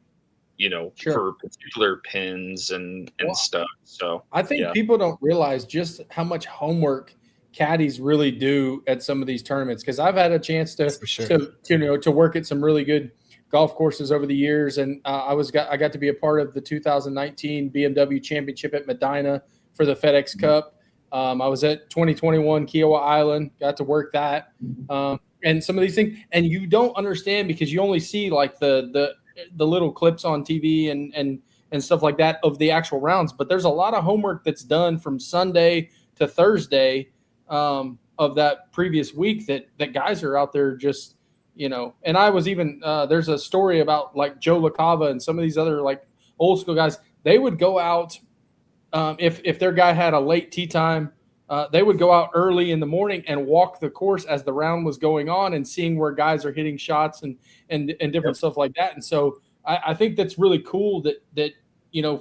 Sure. for particular pins and Well, stuff. So I think yeah. people don't realize just how much homework caddies really do at some of these tournaments. Because I've had a chance For sure. to work at some really good golf courses over the years, and I got to be a part of the 2019 BMW Championship at Medina for the FedEx Cup. I was at 2021 Kiowa Island, got to work that, and some of these things, and you don't understand because you only see like the little clips on TV and stuff like that of the actual rounds. But there's a lot of homework that's done from Sunday to Thursday of that previous week that guys are out there just And I was even there's a story about like Joe LaCava and some of these other like old school guys. They would go out if their guy had a late tee time. They would go out early in the morning and walk the course as the round was going on and seeing where guys are hitting shots and Yep. different stuff like that. And so I think that's really cool that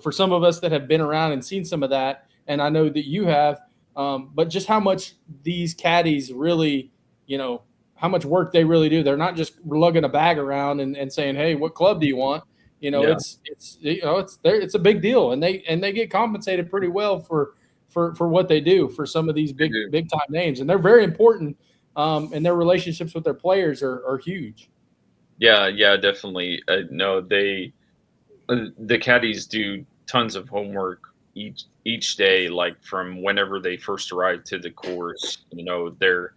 for some of us that have been around and seen some of that, and I know that you have, but just how much these caddies really, how much work they really do. They're not just lugging a bag around and saying, "Hey, what club do you want?" Yeah. It's a big deal, and they get compensated pretty well for what they do for some of these They big do. big time names, and they're very important. And their relationships with their players are huge. Yeah, yeah, definitely. No, the caddies do tons of homework each day, like from whenever they first arrive to the course. They're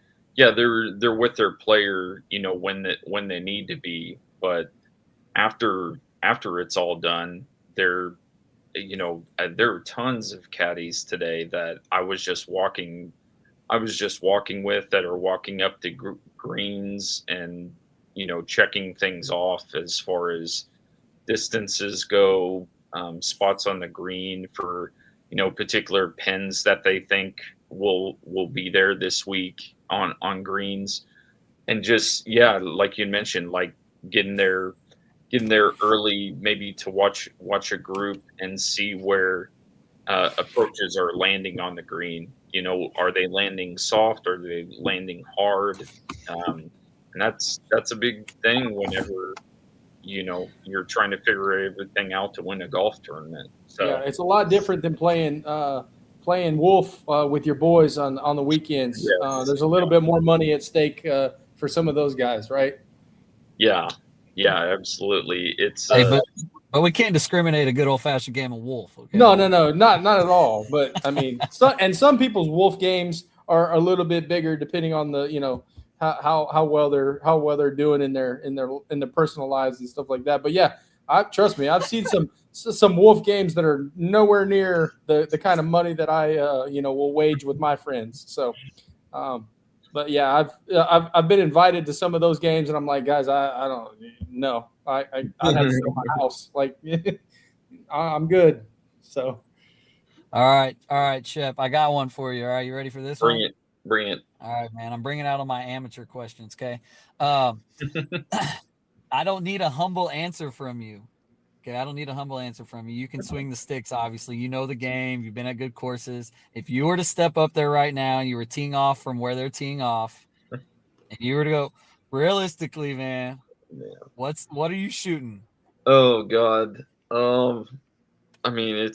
with their player, when they need to be, but after it's all done, there are tons of caddies today that I was just walking with that are walking up to greens and checking things off as far as distances go, spots on the green for particular pins that they think will be there this week on greens, and just yeah, like you mentioned, like getting there getting there early, maybe to watch a group and see where approaches are landing on the green. Are they landing soft? Are they landing hard? And that's a big thing you're trying to figure everything out to win a golf tournament. So Yeah, it's a lot different than playing Wolf with your boys on the weekends. yes, There's a little bit more money at stake for some of those guys, right? yeah, absolutely. It's Hey, but we can't discriminate a good old fashioned game of Wolf. Okay. No, not at all. But I mean, some people's Wolf games are a little bit bigger depending on the how well they're doing in their personal lives and stuff like that. But yeah, trust me, I've seen some Wolf games that are nowhere near the kind of money that I will wage with my friends. So, but yeah, I've been invited to some of those games, and I'm like, guys, I don't know. I have to stay at my house. Like, I'm good. So, All right, Shep. I got one for you. All right, you ready for this one? bring it. All right, man. I'm bringing out all my amateur questions. Okay. I don't need a humble answer from you. Okay, I don't need a humble answer from you. You can swing the sticks, obviously. You know the game. You've been at good courses. If you were to step up there right now and you were teeing off from where they're teeing off, and you were to go, realistically, man, what are you shooting? Oh God. I mean,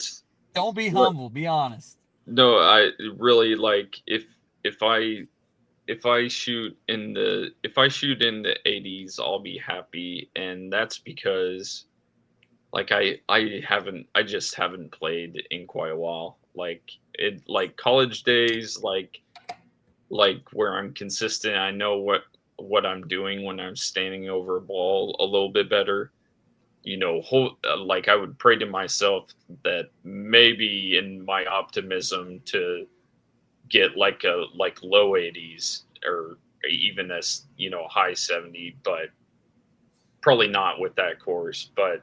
Don't be humble. Be honest. No, I really like if I shoot in the 80s, I'll be happy, and that's because like I just haven't played in quite a while. Like college days, like where I'm consistent. I know what I'm doing when I'm standing over a ball a little bit better. Like I would pray to myself that maybe in my optimism to get like low 80s or even as high 70, but probably not with that course. But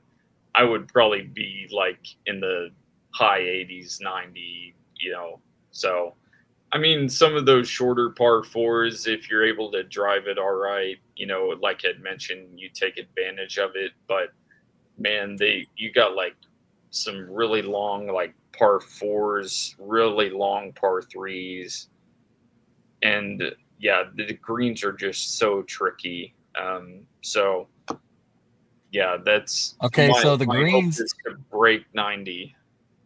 I would probably be like in the high 80s, 90. So I mean, some of those shorter par fours, if you're able to drive it all right, like I'd mentioned, you take advantage of it. But man, you got like some really long like par fours, really long par threes, and yeah, the greens are just so tricky. So yeah, that's Okay, so the my greens hope is to break 90.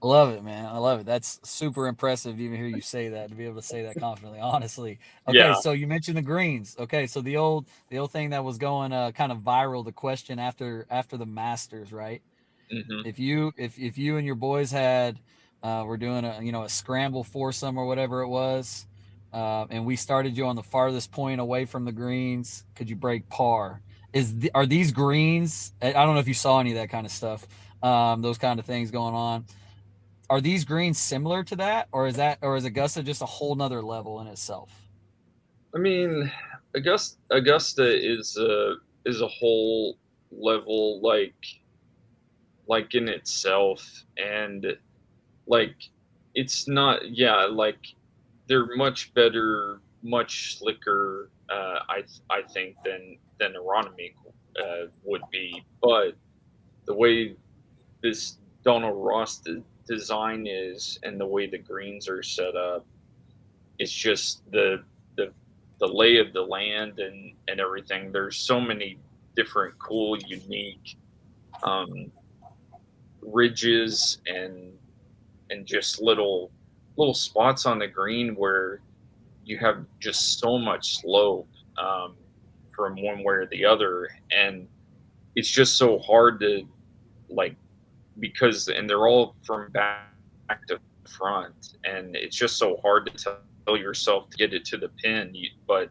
I love it, man. I love it. That's super impressive to even hear you say that, to be able to say that confidently, honestly. Okay, Yeah. so you mentioned the greens. Okay, so the old thing that was going kind of viral, the question after the Masters, right? Hmm. If you and your boys had were doing a scramble foursome or whatever it was, and we started you on the farthest point away from the greens, could you break par? Are these greens? I don't know if you saw any of that kind of stuff, those kind of things going on. Are these greens similar to that, or is Augusta just a whole nother level in itself? I mean, Augusta is a whole level like in itself, and like it's not, yeah, like they're much better, much slicker, I think than Aronimink would be. But the way this Donald Ross design is and the way the greens are set up, it's just the the lay of the land and everything. There's so many different cool, unique um, ridges and just little spots on the green where you have just so much slope um, from one way or the other, and it's just so hard to like and they're all from back to front, and it's just so hard to tell yourself to get it to the pin. But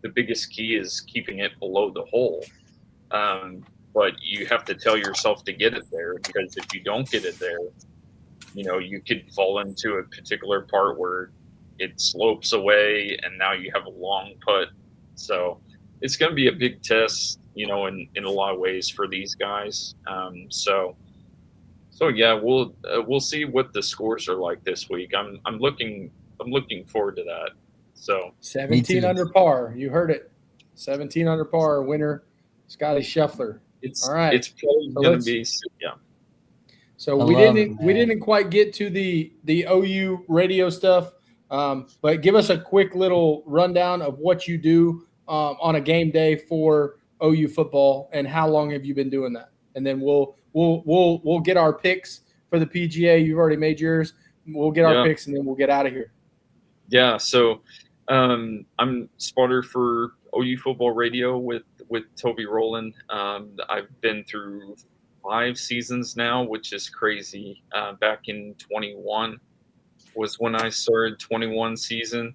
the biggest key is keeping it below the hole. But you have to tell yourself to get it there, because if you don't get it there, you could fall into a particular part where it slopes away, and now you have a long putt. So it's going to be a big test, in a lot of ways for these guys. So yeah, we'll see what the scores are like this week. I'm looking forward to that. So 17 under par. You heard it. 17 under par. Winner, Scotty Scheffler. All right. it's probably So going to be, yeah. So I we love didn't it, we man. didn't quite get to the OU radio stuff, but give us a quick little rundown of what you do on a game day for OU football, and how long have you been doing that? And then we'll get our picks for the PGA. You've already made yours. We'll get our Yeah. picks, and then we'll get out of here. Yeah, so I'm spotter for OU Football Radio with Toby Rowland. I've been through 5 seasons now, which is crazy. Back in 21 was when I started 21 season,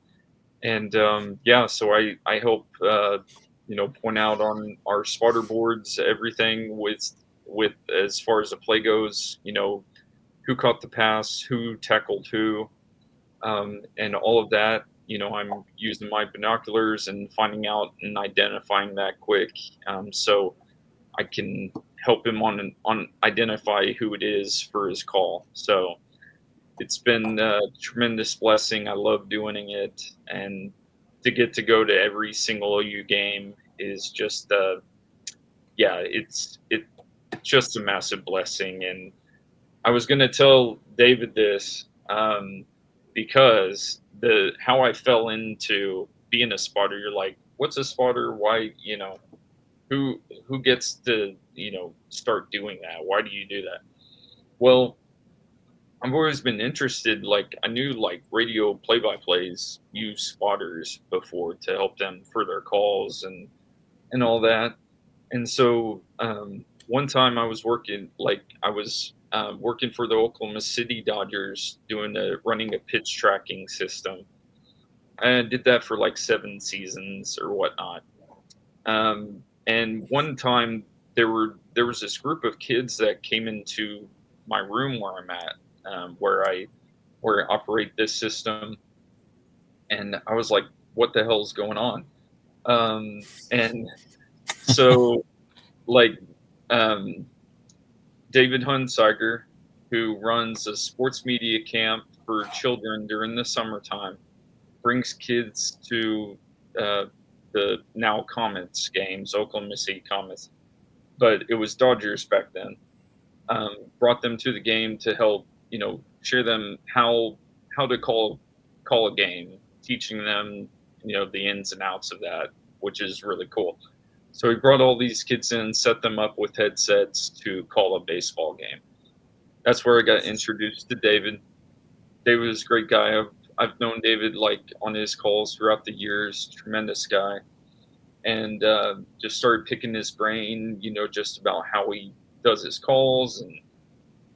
and so I help point out on our spotter boards everything with as far as the play goes. Who caught the pass, who tackled who, and all of that. I'm using my binoculars and finding out and identifying that quick, so I can help him on identify who it is for his call. So it's been a tremendous blessing. I love doing it, and to get to go to every single OU game is just it's just a massive blessing. And I was going to tell David this, because how I fell into being a spotter. You're like, what's a spotter? Why, who gets to start doing that? Why do you do that? Well, I've always been interested. Like, I knew like radio play-by-plays use spotters before to help them for their calls and all that. And so one time I was working working for the Oklahoma City Dodgers, running a pitch tracking system. I did that for like 7 seasons or whatnot. And one time there was this group of kids that came into my room where I'm at, where I operate this system, and I was like, "What the hell is going on?" And so, like, David Hunsiger, who runs a sports media camp for children during the summertime, brings kids to the now Comets games, Oklahoma City Comets, but it was Dodgers back then. Brought them to the game to help, share them how to call a game, teaching them, the ins and outs of that, which is really cool. So he brought all these kids in, set them up with headsets to call a baseball game. That's where I got introduced to David. David was a great guy. I've known David like on his calls throughout the years. Tremendous guy, and just started picking his brain, just about how he does his calls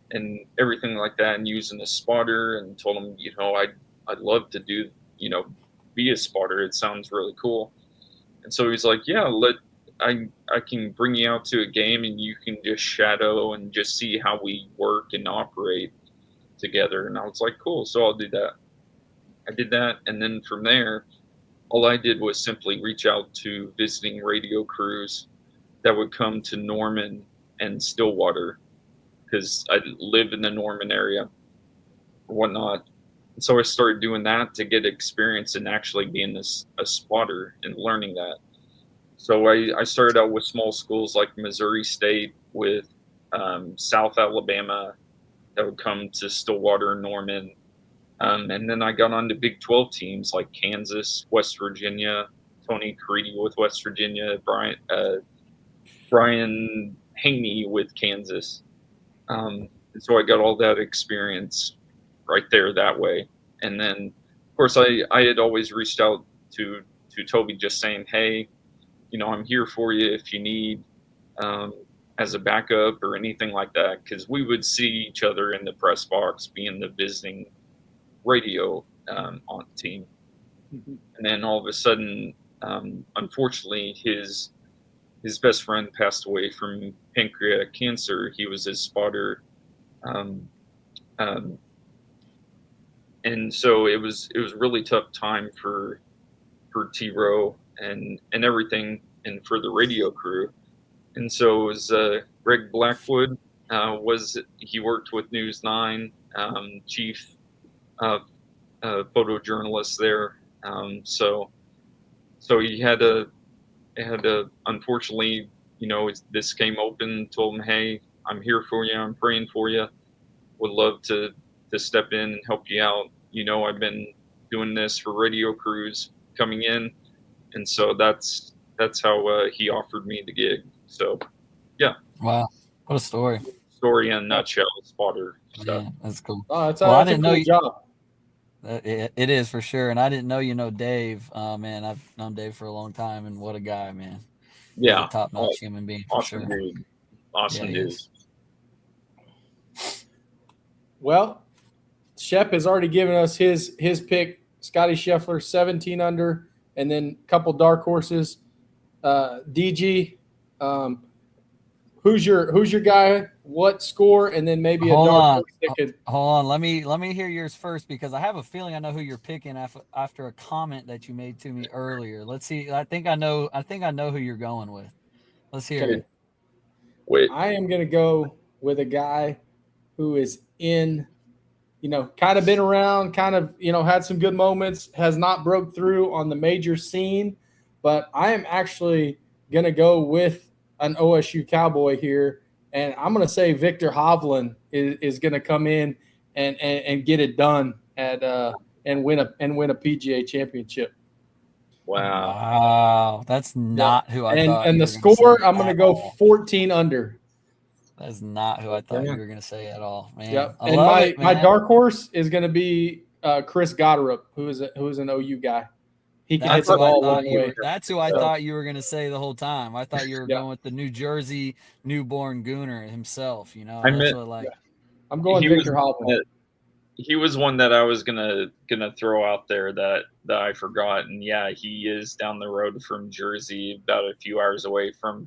and everything like that, and using a spotter. And told him, I'd love to do, be a spotter. It sounds really cool. And so he's like, yeah, I can bring you out to a game and you can just shadow and just see how we work and operate together. And I was like, cool. So I'll do that. I did that. And then from there, all I did was simply reach out to visiting radio crews that would come to Norman and Stillwater, because I live in the Norman area or whatnot. And so I started doing that to get experience in actually being a spotter and learning that. So I started out with small schools like Missouri State, with South Alabama that would come to Stillwater and Norman. And then I got on to Big 12 teams like Kansas, West Virginia, Tony Caridi with West Virginia, Brian Haney with Kansas. And so I got all that experience right there that way. And then, of course, I had always reached out to Toby, just saying, hey, I'm here for you if you need, as a backup or anything like that, because we would see each other in the press box being the visiting radio on the team. Mm-hmm. And then all of a sudden, unfortunately, his best friend passed away from pancreatic cancer. He was his spotter, and so it was a really tough time for T-Row and everything, and for the radio crew. And so it was Greg Blackwood. He worked with News 9, chief photojournalist there. So he had to unfortunately, this came open. Told him, hey, I'm here for you. I'm praying for you. Would love to step in and help you out. I've been doing this for radio crews coming in, and so that's that's how he offered me the gig. So yeah. Wow, what a story. Story in a nutshell, spotter stuff. Yeah, that's cool. Oh, that's Well, I a didn't cool know job. it is for sure, and I didn't know Dave. Man, I've known Dave for a long time, and what a guy, man. He's Yeah. a top-notch human being for Awesome sure. dude. Awesome Yeah, he dude. is. Well, Shep has already given us his pick. Scotty Scheffler, 17 under, and then a couple dark horses. DG, who's your guy? What score? And then maybe a dark horse that could. Hold on. Let me hear yours first, because I have a feeling I know who you're picking after a comment that you made to me earlier. Let's see. I think I know who you're going with. Let's hear it. Wait. I am going to go with a guy who is in, kind of been around, kind of, had some good moments, has not broke through on the major scene, but I am actually going to go with an OSU Cowboy here, and I'm going to say Victor Hovland is going to come in and get it done and win a PGA championship. Wow. That's not who I thought. And the score, I'm going to go 14 under. That's not who I thought you were going to say at all, man. Yep. I and love it, my man. dark horse is going to be Chris Goddard, who is an OU guy. He can hit the ball all the way. That's who I thought you were going to say the whole time. I thought you were going with the New Jersey newborn gooner himself. I'm going Victor Hovland. He was one that I was gonna throw out there that I forgot, and yeah, he is down the road from Jersey, about a few hours away from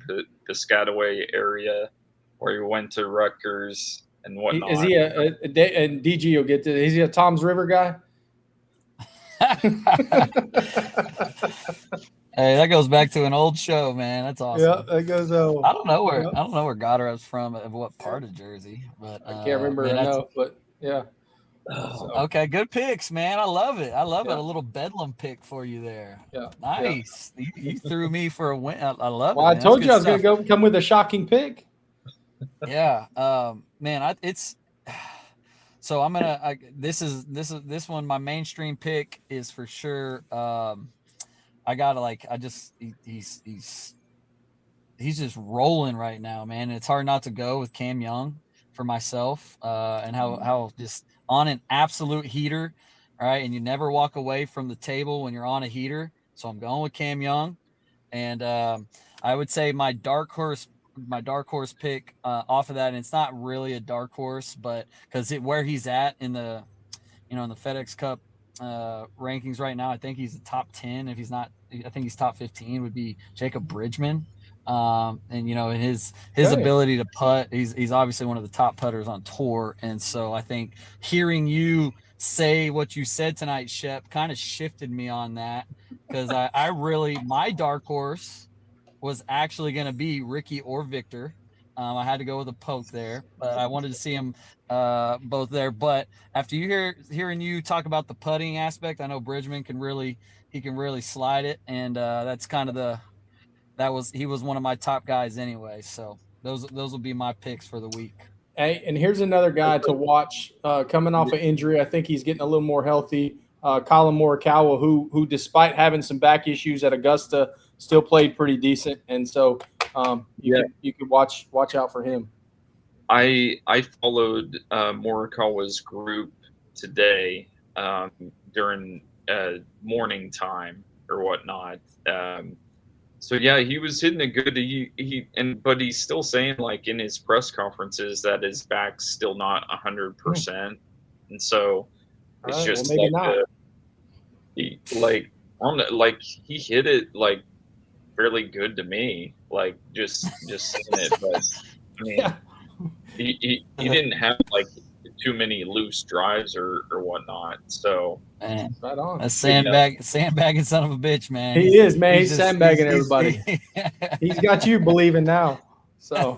Piscataway area, where he went to Rutgers and whatnot. Is he and DG will get to? Is he a Tom's River guy? Hey, that goes back to an old show, man. That's awesome. Yeah, that goes. I don't know where Goddard's from, of what part of Jersey, but I can't remember. But yeah. Okay, good picks, man. I love it. A little Bedlam pick for you there. Yeah, nice. Yeah. You threw me for a win. I love it. Well, I told you I was going to come with a shocking pick. Yeah, man. So I'm gonna. This one. My mainstream pick is for sure. He's just rolling right now, man. It's hard not to go with Cam Young for myself, and how just on an absolute heater, all right, and you never walk away from the table when you're on a heater. So I'm going with Cam Young, and I would say my dark horse pick off of that, and it's not really a dark horse, but because where he's at in the in the FedEx Cup rankings right now, I think he's the top 10. If he's not, I think he's top 15. Would be Jacob Bridgman. And his ability to putt, he's obviously one of the top putters on tour, and so I think hearing you say what you said tonight, Shep, kind of shifted me on that, because I really, my dark horse was actually going to be Ricky or Victor. I had to go with a poke there, but I wanted to see them both there. But after hearing you talk about the putting aspect, I know Bridgman can really slide it, and that's kind of he was one of my top guys anyway. So those will be my picks for the week. Hey, and here's another guy to watch coming off an injury. I think he's getting a little more healthy. Colin Morikawa, who despite having some back issues at Augusta, still played pretty decent, and so you could watch out for him. I followed Morikawa's group today during morning time or whatnot. So yeah, he was hitting it good. But he's still saying, like, in his press conferences, that his back's still not 100%, and so it's just maybe not. He he hit it like fairly good to me, like just saying it. But I mean, he didn't have like too many loose drives or whatnot. So right on. A sandbagging son of a bitch, man. He is, man. He's sandbagging everybody. He's got you believing now. So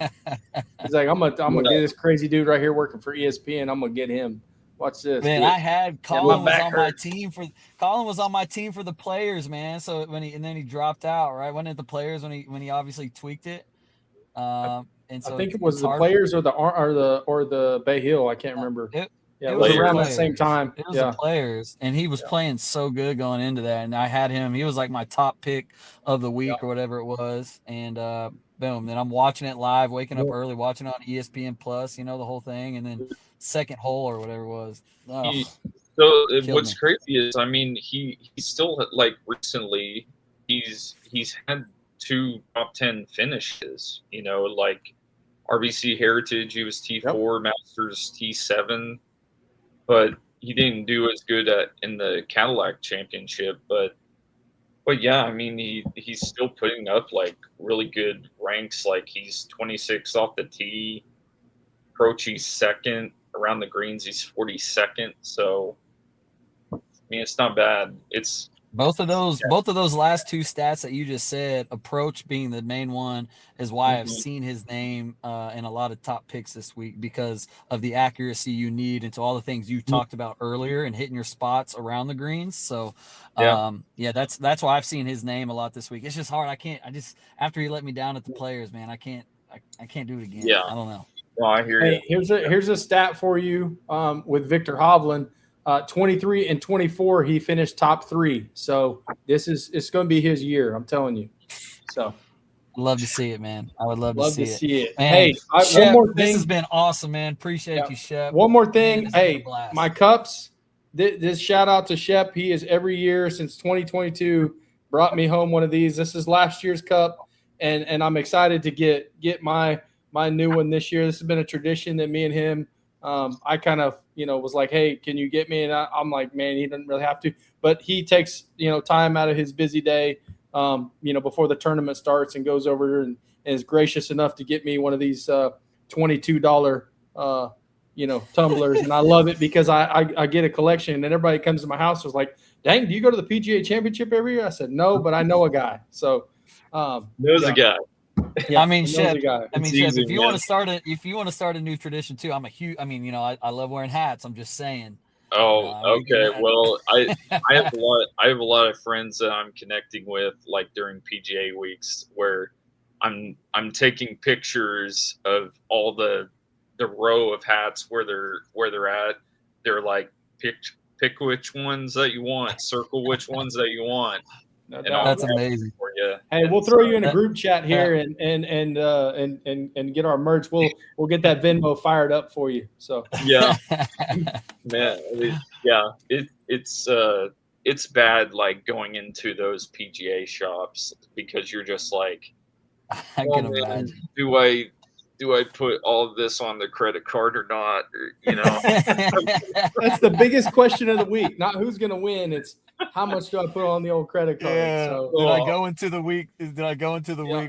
he's like, I'm gonna get this crazy dude right here working for ESPN. I'm gonna get him. Watch this. Man, dude. I had Colin was on my team for the players, man. So then he dropped out, right? Wasn't it the players when he obviously tweaked it? And so I think it was the players or the Bay Hill. I can't remember. Yeah, It it was Players. around that same time. It was Yeah. the Players, and he was playing so good going into that. And I had him. He was like my top pick of the week or whatever it was. And boom, then I'm watching it live, waking up early, watching it on ESPN Plus, you know, the whole thing. And then second hole or whatever it was. Oh, What's me. crazy is, I mean, he still, like, recently he's had 2 top 10 finishes. You know, like RBC Heritage, he was T4, Masters T7, but he didn't do as good in the Cadillac Championship. But yeah, I mean, he's still putting up like really good ranks. Like, he's 26 off the tee, approach he's second, around the greens he's 42nd. So I mean, it's not bad. It's both of those last two stats that you just said, approach being the main one, is why I've seen his name in a lot of top picks this week, because of the accuracy you need into all the things you talked about earlier and hitting your spots around the greens. So that's why I've seen his name a lot this week. It's just hard. After he let me down at the Players, man, I can't do it again. Yeah. I don't know. No, I hear you. Here's a stat for you with Victor Hovland. 23 and 24, he finished top 3. So it's going to be his year. I'm telling you. So I'd love to see it, man. I would love to see it. Man, hey, Shep, one more thing. This has been awesome, man. Appreciate you, Shep. One more thing. Man, hey, my cups. This shout out to Shep. He is every year since 2022 brought me home one of these. This is last year's cup, and I'm excited to get my new one this year. This has been a tradition that me and him. I kind of, was like, hey, can you get me? And I'm like, man, he doesn't really have to. But he takes, time out of his busy day, before the tournament starts, and goes over and is gracious enough to get me one of these $22, tumblers. And I love it because I get a collection, and everybody comes to my house was like, dang, do you go to the PGA Championship every year? I said, no, but I know a guy. So knows a guy. Yeah, I mean, Shep, Shep, if you want to start a new tradition too, I'm a huge. I mean, I love wearing hats. I'm just saying. Oh, okay. Well, I have a lot of friends that I'm connecting with, like during PGA weeks, where I'm taking pictures of all the row of hats where they're at. They're like, pick which ones that you want, circle which ones that you want. That's amazing. For you. Hey, we'll throw you in a group chat here and get our merch. We'll get that Venmo fired up for you. So yeah, man, it's bad, like, going into those PGA shops, because you're just like, I can imagine. Do I put all of this on the credit card or not? Or, that's the biggest question of the week. Not who's going to win. It's how much do I put on the old credit card? Yeah. So, did I go into the week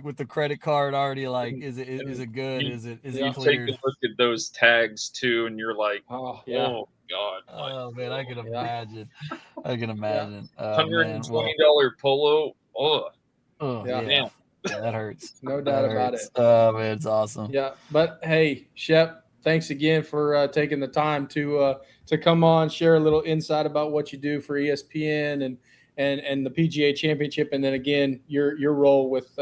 with the credit card already? Like, is it good? Is it cleared? Take a look at those tags too, and you're like, oh God. Oh man, I can imagine. I can imagine. $120 polo. Yeah, that hurts. No doubt about it. Oh man, it's awesome. Yeah, but hey, Shep, thanks again for taking the time to come on, share a little insight about what you do for ESPN and the PGA Championship, and then again your role with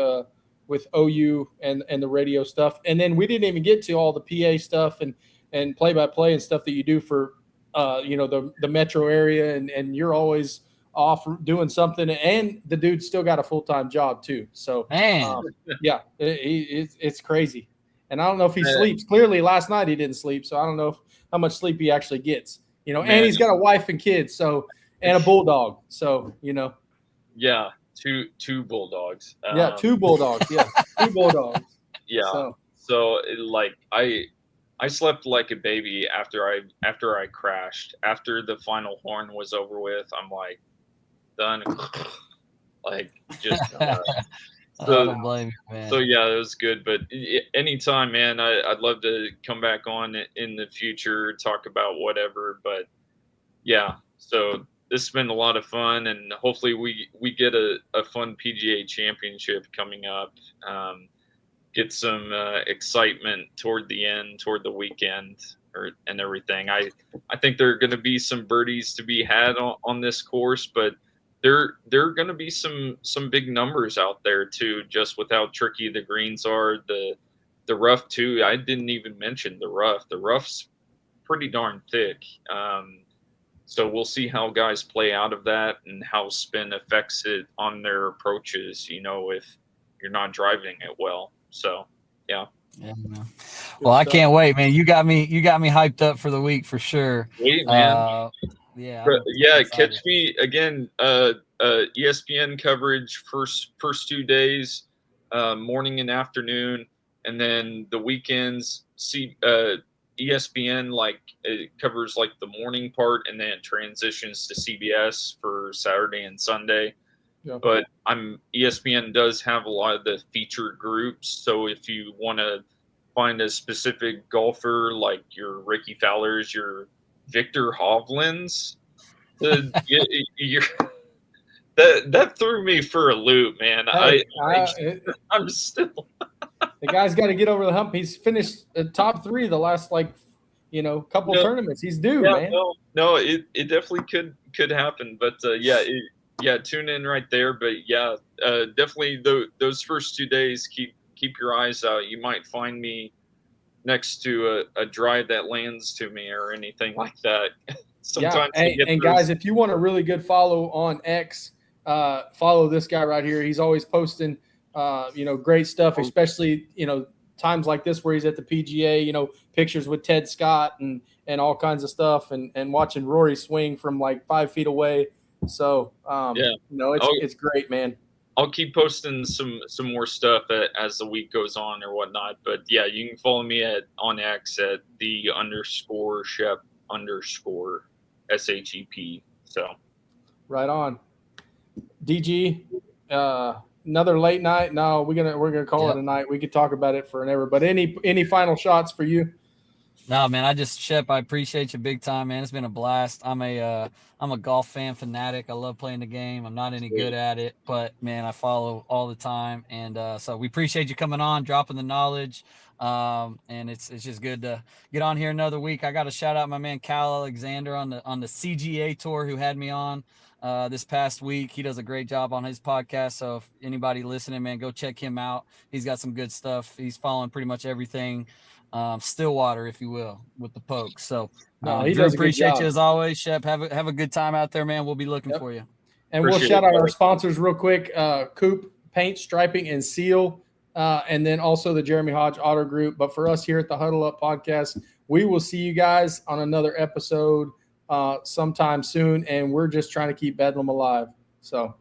OU and the radio stuff. And then we didn't even get to all the PA stuff and play-by-play and stuff that you do for the metro area, and you're always off doing something, and the dude's still got a full-time job too. So it's crazy. And I don't know if he sleeps. Clearly last night he didn't sleep, so I don't know how much sleep he actually gets. And he's got a wife and kids, so, and a bulldog. So, Yeah, two bulldogs. 2 bulldogs. Yeah, 2 bulldogs. Yeah. So like I slept like a baby after I crashed. After the final horn was over with, I'm like, done. Like, just I don't blame you, man. So yeah, it was good. But anytime, man, I'd love to come back on in the future, talk about whatever. But yeah, so this has been a lot of fun, and hopefully we get a fun PGA Championship coming up. Get some excitement toward the weekend, and everything. I think there are going to be some birdies to be had on this course, but there are going to be some big numbers out there too, just with how tricky the greens are. The rough too. I didn't even mention the rough. The rough's pretty darn thick. So we'll see how guys play out of that and how spin affects it on their approaches, if you're not driving it well. So, yeah. Yeah. Well, I can't wait, man. You got me hyped up for the week for sure. Wait, man. Yeah. Catch me again. ESPN coverage first 2 days, morning and afternoon, and then the weekends. ESPN it covers the morning part, and then it transitions to CBS for Saturday and Sunday. Yeah. But ESPN does have a lot of the featured groups, so if you want to find a specific golfer like your Ricky Fowlers, your Victor Hovlands, that threw me for a loop, man. I'm still. The guy's got to get over the hump. He's finished top 3 the last couple tournaments. He's due, man. No, it definitely could happen. But tune in right there. But definitely those first 2 days, keep your eyes out. You might find me next to a drive that lands to me or anything like that. Sometimes. And guys, if you want a really good follow on X, follow this guy right here. He's always posting great stuff, especially times like this where he's at the PGA, pictures with Ted Scott and all kinds of stuff, and watching Rory swing from 5 feet away. So it's great, man. I'll keep posting some more stuff as the week goes on or whatnot. But you can follow me on X at _Shep_SHEP. So right on. DG, another late night. No, we're gonna call it a night. We could talk about it forever. But any final shots for you? No, man. Shep, I appreciate you big time, man. It's been a blast. I'm a golf fan fanatic. I love playing the game. I'm not any good at it, but man, I follow all the time. And so we appreciate you coming on, dropping the knowledge. And it's just good to get on here another week. I got to shout out my man Cal Alexander on the CGA tour who had me on this past week. He does a great job on his podcast. So if anybody listening, man, go check him out. He's got some good stuff. He's following pretty much everything. Stillwater, if you will, with the pokes. So he does appreciate you as always, Shep. Have a good time out there, man. We'll be looking for you. And we'll shout out our sponsors real quick: Coop Paint, Striping, and Seal, and then also the Jeremy Hodge Auto Group. But for us here at the Huddle Up Podcast, we will see you guys on another episode sometime soon. And we're just trying to keep Bedlam alive. So.